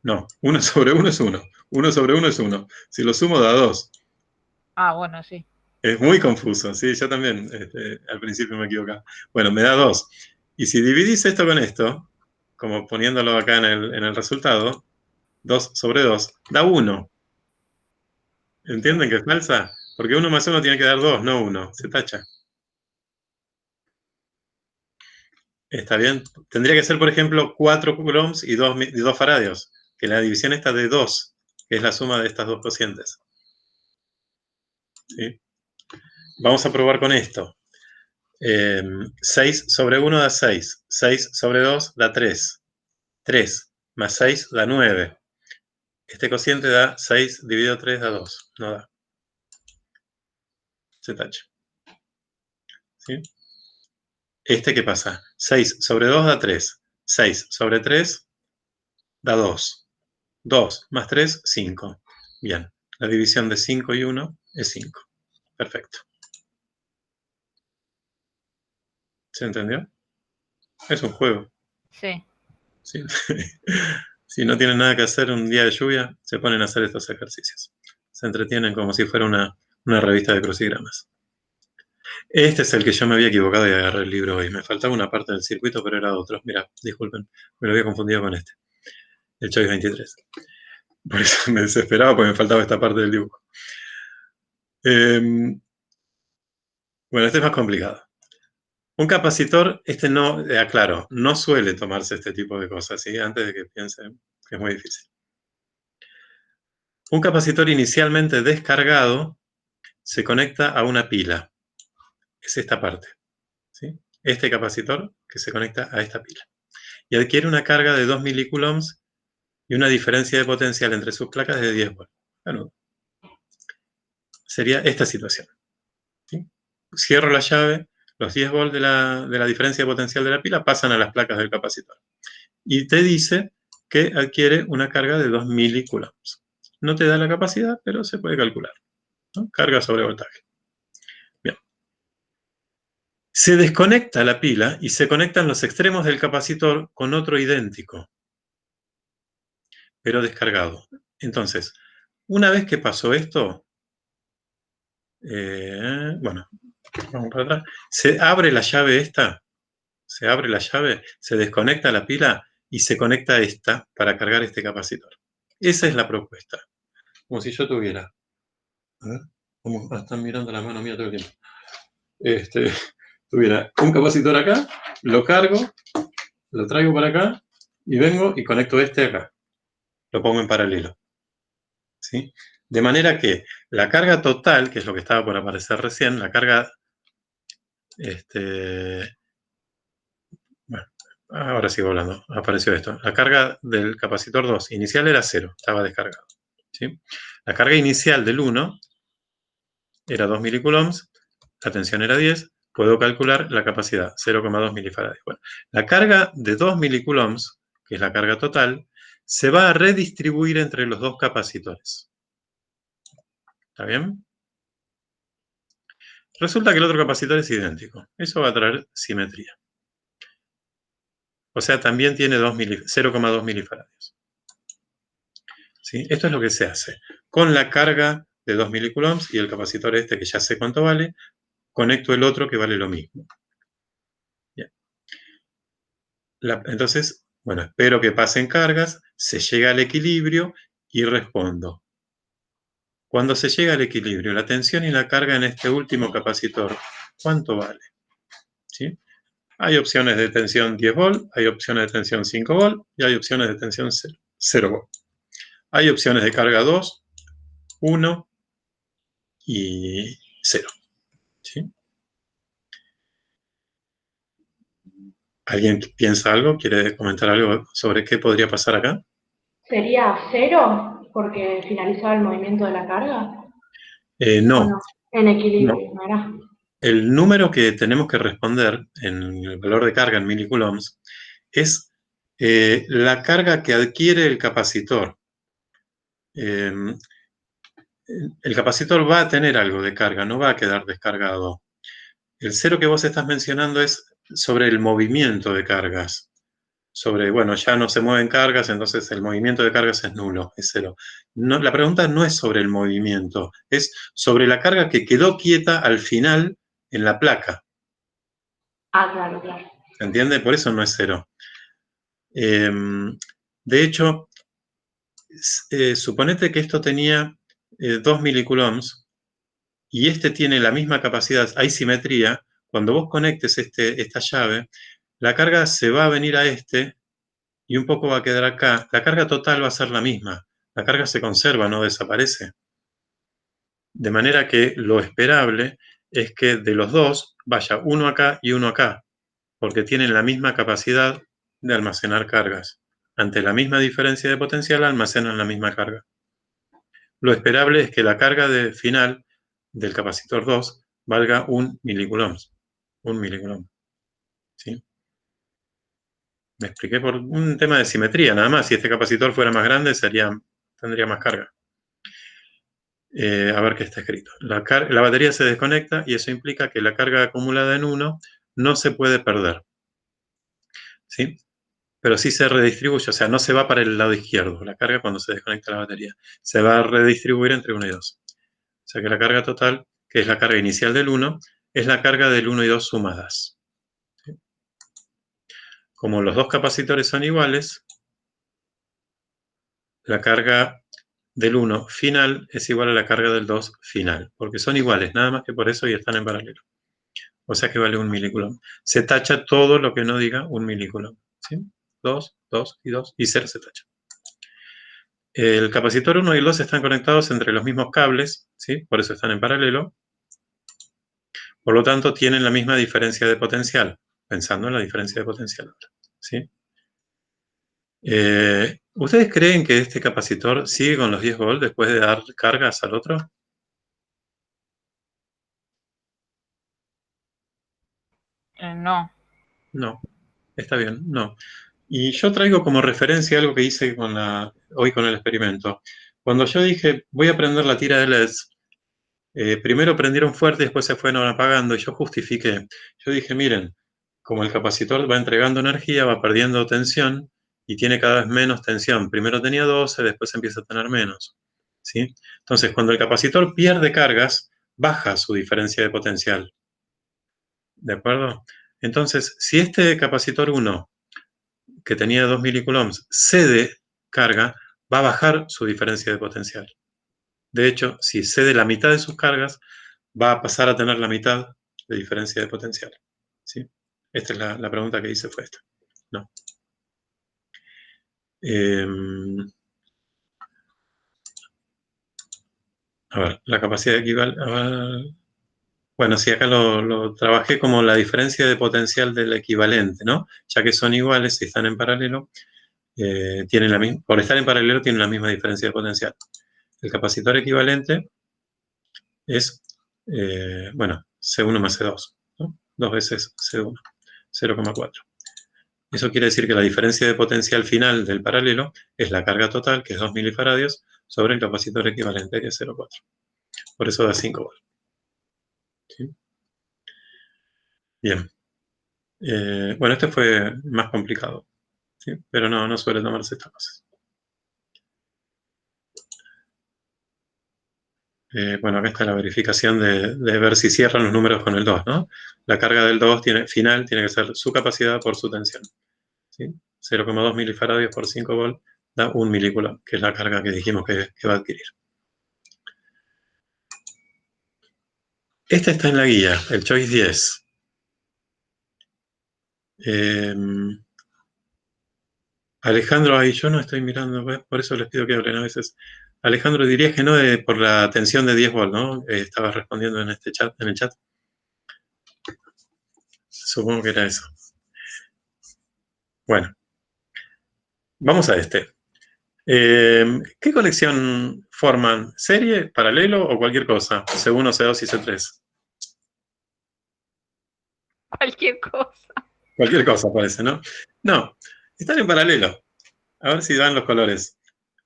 No, 1 sobre 1 es 1. 1 sobre 1 es 1. Si lo sumo da 2. Ah, bueno, sí. Es muy confuso, sí, yo también al principio me equivocaba. Bueno, me da 2. Y si dividís esto con esto, como poniéndolo acá en el resultado, 2 sobre 2 da 1. ¿Entienden que es falsa? Porque 1 más 1 tiene que dar 2, no 1. Se tacha. ¿Está bien? Tendría que ser, por ejemplo, 4 coulombs y 2 faradios. Que la división está de 2, que es la suma de estas dos cocientes. ¿Sí? Vamos a probar con esto. 6 sobre 1 da 6. 6 sobre 2 da 3. 3 más 6 da 9. Este cociente da 6 dividido 3 da 2. No da. Se tacha. ¿Sí? ¿Este qué pasa? 6 sobre 2 da 3. 6 sobre 3 da 2. 2 más 3, 5. Bien. La división de 5 y 1 es 5. Perfecto. ¿Se entendió? Es un juego. Sí. ¿Sí? Si no tienen nada que hacer un día de lluvia, se ponen a hacer estos ejercicios. Se entretienen como si fuera una revista de crucigramas. Este es el que yo me había equivocado y agarré el libro hoy. Me faltaba una parte del circuito, pero era otro. Mira, disculpen, me lo había confundido con este. El Choice 23. Por eso me desesperaba porque me faltaba esta parte del dibujo. Bueno, este es más complicado. Un capacitor, este no, aclaro, no suele tomarse este tipo de cosas, ¿sí? Antes de que piensen que es muy difícil. Un capacitor inicialmente descargado se conecta a una pila. Es esta parte, ¿sí? Este capacitor que se conecta a esta pila. Y adquiere una carga de 2 milicoulombs y una diferencia de potencial entre sus placas de 10 volts. Bueno, sería esta situación. ¿Sí? Cierro la llave, los 10 volts de la diferencia de potencial de la pila pasan a las placas del capacitor. Y te dice que adquiere una carga de 2 milicoulombs. No te da la capacidad, pero se puede calcular, ¿no? Carga sobre voltaje. Bien. Se desconecta la pila y se conectan los extremos del capacitor con otro idéntico, pero descargado. Entonces, una vez que pasó esto, bueno, vamos para atrás, se abre la llave esta, se abre la llave, se desconecta la pila y se conecta esta para cargar este capacitor. Esa es la propuesta. Como si yo tuviera, a ver, ¿cómo están mirando la mano mía todo el tiempo? Tuviera un capacitor acá, lo cargo, lo traigo para acá y vengo y conecto este acá. Lo pongo en paralelo. ¿Sí? De manera que la carga total, que es lo que estaba por aparecer recién, la carga, bueno, ahora sigo hablando, apareció esto. La carga del capacitor 2 inicial era 0, estaba descargado. ¿Sí? La carga inicial del 1 era 2 milicoulombs, la tensión era 10, puedo calcular la capacidad, 0,2 milifarads. Bueno, la carga de 2 milicoulombs, que es la carga total, se va a redistribuir entre los dos capacitores. ¿Está bien? Resulta que el otro capacitor es idéntico. Eso va a traer simetría. O sea, también tiene 0,2 milifaradios. ¿Sí? Esto es lo que se hace. Con la carga de 2 milicoulombs y el capacitor este, que ya sé cuánto vale, conecto el otro que vale lo mismo. Bien. Entonces, bueno, espero que pasen cargas, se llega al equilibrio y respondo. Cuando se llega al equilibrio, la tensión y la carga en este último capacitor, ¿cuánto vale? ¿Sí? Hay opciones de tensión 10 volt, hay opciones de tensión 5 volt y hay opciones de tensión 0 volt. Hay opciones de carga 2, 1 y 0. ¿Sí? ¿Alguien piensa algo? ¿Quiere comentar algo sobre qué podría pasar acá? ¿Sería 0 porque finalizaba el movimiento de la carga? No. No, en equilibrio, ¿no era? El número que tenemos que responder en el valor de carga en milicoulombs es la carga que adquiere el capacitor. El capacitor va a tener algo de carga, no va a quedar descargado. El 0 que vos estás mencionando es sobre el movimiento de cargas. Sobre, bueno, ya no se mueven cargas, entonces el movimiento de cargas es nulo, es 0. No, la pregunta no es sobre el movimiento, es sobre la carga que quedó quieta al final en la placa. Ah, claro, claro. ¿Se entiende? Por eso no es 0. De hecho, suponete que esto tenía 2 milicoulombs y este tiene la misma capacidad, hay simetría. Cuando vos conectes esta llave, la carga se va a venir a este y un poco va a quedar acá. La carga total va a ser la misma. La carga se conserva, no desaparece. De manera que lo esperable es que de los dos vaya uno acá y uno acá, porque tienen la misma capacidad de almacenar cargas. Ante la misma diferencia de potencial almacenan la misma carga. Lo esperable es que la carga final del capacitor 2 valga 1 milicoulomb. 1 milicoulomb. ¿Sí? Me expliqué por un tema de simetría, nada más. Si este capacitor fuera más grande, tendría más carga. A ver qué está escrito. La batería se desconecta y eso implica que la carga acumulada en 1 no se puede perder. ¿Sí? Pero sí se redistribuye, o sea, no se va para el lado izquierdo. La carga cuando se desconecta la batería se va a redistribuir entre 1 y 2. O sea que la carga total, que es la carga inicial del 1, es la carga del 1 y 2 sumadas. ¿Sí? Como los dos capacitores son iguales, la carga del 1 final es igual a la carga del 2 final, porque son iguales, nada más que por eso y están en paralelo. O sea que vale 1 milicoulomb. Se tacha todo lo que no diga 1 milicoulomb. ¿Sí? 2, 2 y 2 y 0 se tacha. El capacitor 1 y el 2 están conectados entre los mismos cables, ¿sí? Por eso están en paralelo. Por lo tanto, tienen la misma diferencia de potencial, pensando en la diferencia de potencial ahora, ¿sí? ¿Ustedes creen que este capacitor sigue con los 10 volts después de dar cargas al otro? No. No, está bien, no. Y yo traigo como referencia algo que hice hoy con el experimento. Cuando yo dije, voy a prender la tira de LEDs, primero prendieron fuerte y después se fueron apagando y yo justifiqué. Yo dije, miren, como el capacitor va entregando energía, va perdiendo tensión y tiene cada vez menos tensión. Primero tenía 12, después empieza a tener menos. ¿Sí? Entonces, cuando el capacitor pierde cargas, baja su diferencia de potencial. ¿De acuerdo? Entonces, si este capacitor 1, que tenía 2 milicoulombs, cede carga, va a bajar su diferencia de potencial. De hecho, si cede la mitad de sus cargas, va a pasar a tener la mitad de diferencia de potencial. ¿Sí? Esta es la pregunta que hice, fue esta. No. A ver, la capacidad equivalente. Bueno, sí, acá lo trabajé como la diferencia de potencial del equivalente, ¿no? Ya que son iguales, si están en paralelo, tienen la misma, por estar en paralelo tienen la misma diferencia de potencial. El capacitor equivalente es, bueno, C1 más C2, ¿no? 2 veces C1, 0,4. Eso quiere decir que la diferencia de potencial final del paralelo es la carga total, que es 2 milifaradios, sobre el capacitor equivalente, que es 0,4. Por eso da 5 volts. ¿Sí? Bien. Bueno, este fue más complicado, ¿sí? Pero no suele tomarse estas cosas. Bueno, acá está la verificación de ver si cierran los números con el 2, ¿no? La carga del 2 final tiene que ser su capacidad por su tensión. ¿Sí? 0,2 milifaradios por 5 volts da 1 milicoulomb, que es la carga que dijimos que va a adquirir. Este está en la guía, el Choice 10. Alejandro, ahí yo no estoy mirando, por eso les pido que hablen a veces. Alejandro, dirías que no por la tensión de 10 volts, ¿no? Estabas respondiendo en el chat. Supongo que era eso. Bueno, vamos a este. ¿Qué conexión forman? ¿Serie, paralelo o cualquier cosa? C1, C2 y C3. Cualquier cosa. Cualquier cosa parece, ¿no? No, están en paralelo. A ver si dan los colores.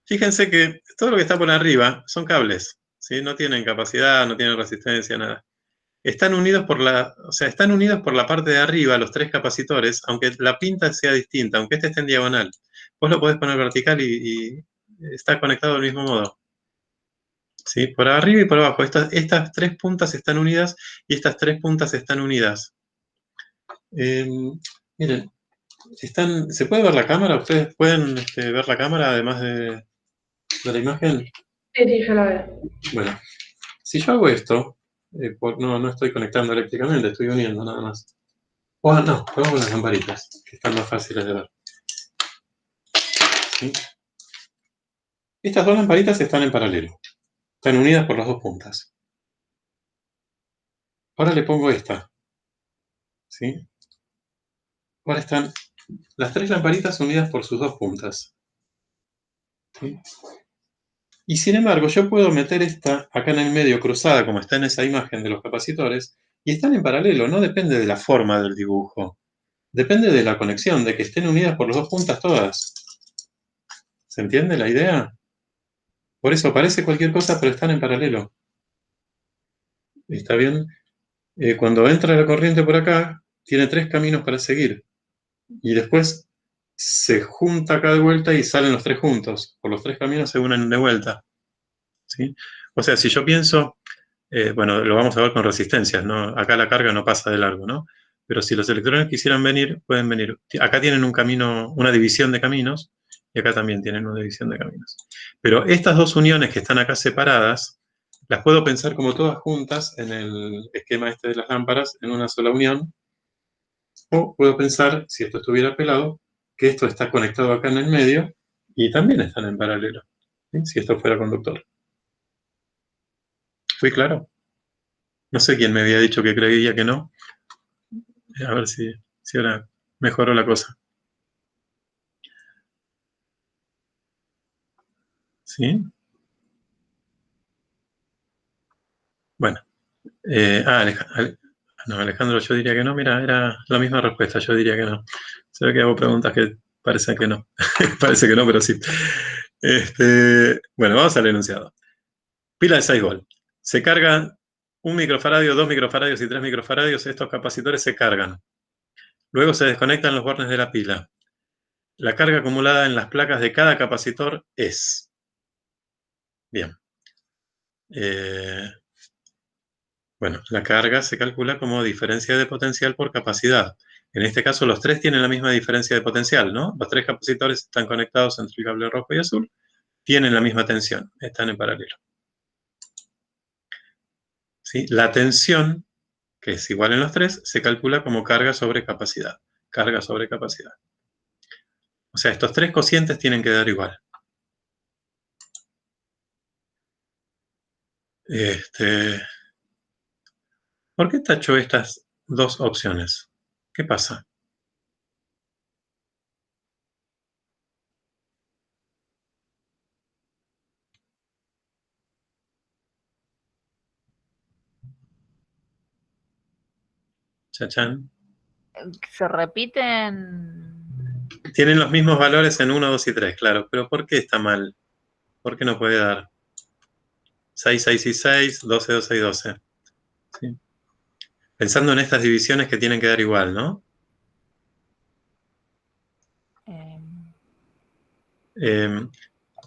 Fíjense que todo lo que está por arriba son cables, ¿sí? No tienen capacidad, no tienen resistencia, nada. Están unidos están unidos por la parte de arriba, los tres capacitores, aunque la pinta sea distinta, aunque este esté en diagonal. Vos lo podés poner vertical y está conectado del mismo modo. ¿Sí? Por arriba y por abajo. Estas tres puntas están unidas y estas tres puntas están unidas. Miren, ¿se puede ver la cámara? ¿Ustedes pueden ver la cámara además de...? ¿De la imagen? Sí, sí, yo la veo. Bueno, si yo hago esto, no estoy conectando eléctricamente, estoy uniendo nada más. No, pongamos las lamparitas, que están más fáciles de ver. ¿Sí? Estas dos lamparitas están en paralelo. Están unidas por las dos puntas. Ahora le pongo esta. ¿Sí? Ahora están las tres lamparitas unidas por sus dos puntas. ¿Sí? Y sin embargo, yo puedo meter esta acá en el medio cruzada, como está en esa imagen de los capacitores, y están en paralelo, no depende de la forma del dibujo. Depende de la conexión, de que estén unidas por las dos puntas todas. ¿Se entiende la idea? Por eso parece cualquier cosa, pero están en paralelo. ¿Está bien? Cuando entra la corriente por acá, tiene tres caminos para seguir. Y después se junta acá de vuelta y salen los tres juntos. Por los tres caminos se unen de vuelta. ¿Sí? O sea, si yo pienso, bueno, lo vamos a ver con resistencias, ¿no? Acá la carga no pasa de largo, ¿no? Pero si los electrones quisieran venir, pueden venir. Acá tienen un camino, una división de caminos, y acá también tienen una división de caminos. Pero estas dos uniones que están acá separadas, las puedo pensar como todas juntas en el esquema este de las lámparas, en una sola unión. O puedo pensar, si esto estuviera pelado, que esto está conectado acá en el medio y también están en paralelo, ¿sí? Si esto fuera conductor. ¿Fui claro? No sé quién me había dicho que creía que no. A ver si ahora mejoró la cosa. ¿Sí? Bueno. No, Alejandro, yo diría que no. Mira, era la misma respuesta. Yo diría que no. Se ve que hago preguntas que parecen que no. Parece que no, pero sí. Bueno, vamos al enunciado. Pila de 6 volt. Se carga 1 microfaradio, 2 microfaradios y 3 microfaradios. Estos capacitores se cargan. Luego se desconectan los bornes de la pila. La carga acumulada en las placas de cada capacitor es. Bien. Bueno, la carga se calcula como diferencia de potencial por capacidad. En este caso, los tres tienen la misma diferencia de potencial, ¿no? Los tres capacitores están conectados entre el cable rojo y azul, tienen la misma tensión, están en paralelo. ¿Sí? La tensión, que es igual en los tres, se calcula como carga sobre capacidad. Carga sobre capacidad. O sea, estos tres cocientes tienen que dar igual. ¿Por qué tacho estas dos opciones? ¿Qué pasa? Chachán. Se repiten. Tienen los mismos valores en 1, 2 y 3, claro. Pero ¿por qué está mal? ¿Por qué no puede dar 6, 6 y 6, 12, 12 y 12? ¿Sí? Pensando en estas divisiones que tienen que dar igual, ¿no?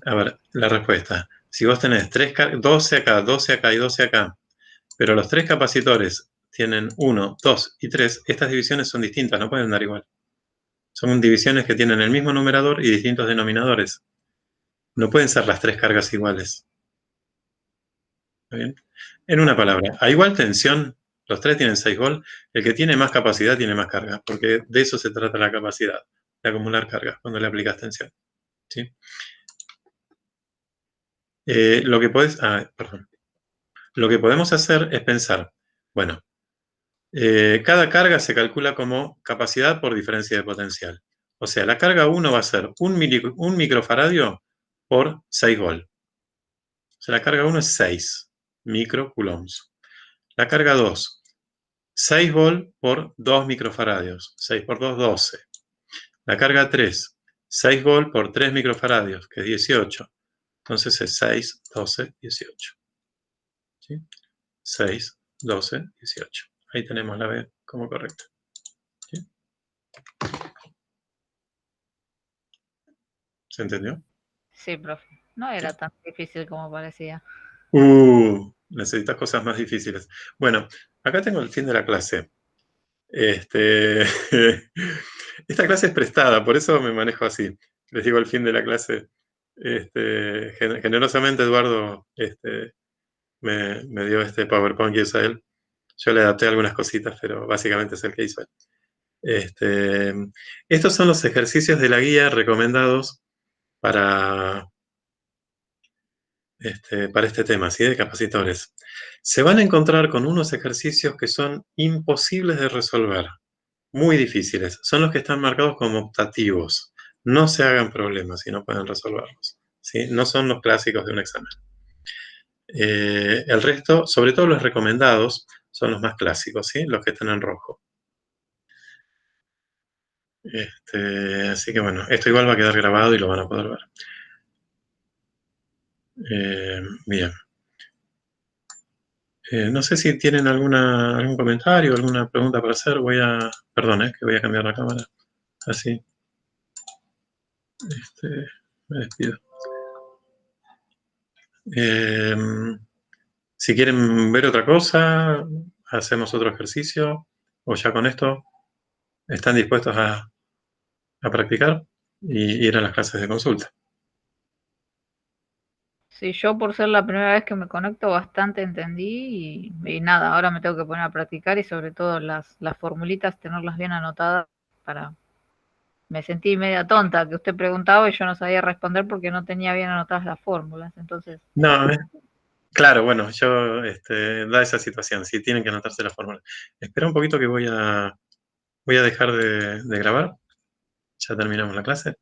A ver, la respuesta. Si vos tenés 12 acá, 12 acá y 12 acá, pero los tres capacitores tienen 1, 2 y 3, estas divisiones son distintas, no pueden dar igual. Son divisiones que tienen el mismo numerador y distintos denominadores. No pueden ser las tres cargas iguales. ¿Está bien? En una palabra, a igual tensión, los tres tienen 6 volt, el que tiene más capacidad tiene más carga, porque de eso se trata la capacidad, de acumular carga cuando le aplicas tensión. ¿Sí? Lo que podemos hacer es pensar, bueno, cada carga se calcula como capacidad por diferencia de potencial. O sea, la carga 1 va a ser un microfaradio por 6 volt. O sea, la carga 1 es 6 microcoulombs. La carga 2, 6 volt por 2 microfaradios. 6 por 2, 12. La carga 3, 6 volt por 3 microfaradios, que es 18. Entonces es 6, 12, 18. ¿Sí? 6, 12, 18. Ahí tenemos la B como correcta. ¿Sí? ¿Se entendió? Sí, profe. No era tan difícil como parecía. Necesitas cosas más difíciles. Bueno, acá tengo el fin de la clase. Esta clase es prestada, por eso me manejo así. Les digo el fin de la clase Generosamente Eduardo me dio este PowerPoint que usa él. Yo le adapté algunas cositas, pero básicamente es el que hizo él. Estos son los ejercicios de la guía recomendados para este tema, ¿sí? De capacitores. Se van a encontrar con unos ejercicios que son imposibles de resolver, muy difíciles. Son los que están marcados como optativos. No se hagan problemas si no pueden resolverlos, ¿sí? No son los clásicos de un examen. El resto, sobre todo los recomendados, son los más clásicos, ¿sí? Los que están en rojo. Así que bueno, esto igual va a quedar grabado y lo van a poder ver. Bien. No sé si tienen algún comentario, alguna pregunta para hacer. Perdón, que voy a cambiar la cámara. Así. Me despido. Si quieren ver otra cosa, hacemos otro ejercicio. O ya con esto, ¿están dispuestos a practicar y ir a las clases de consulta? Sí, yo por ser la primera vez que me conecto bastante entendí y nada, ahora me tengo que poner a practicar y sobre todo las formulitas tenerlas bien anotadas para... Me sentí media tonta que usted preguntaba y yo no sabía responder porque no tenía bien anotadas las fórmulas, entonces... No, claro, bueno, da esa situación, si tienen que anotarse la fórmula. Espera un poquito que voy a dejar de grabar. Ya terminamos la clase.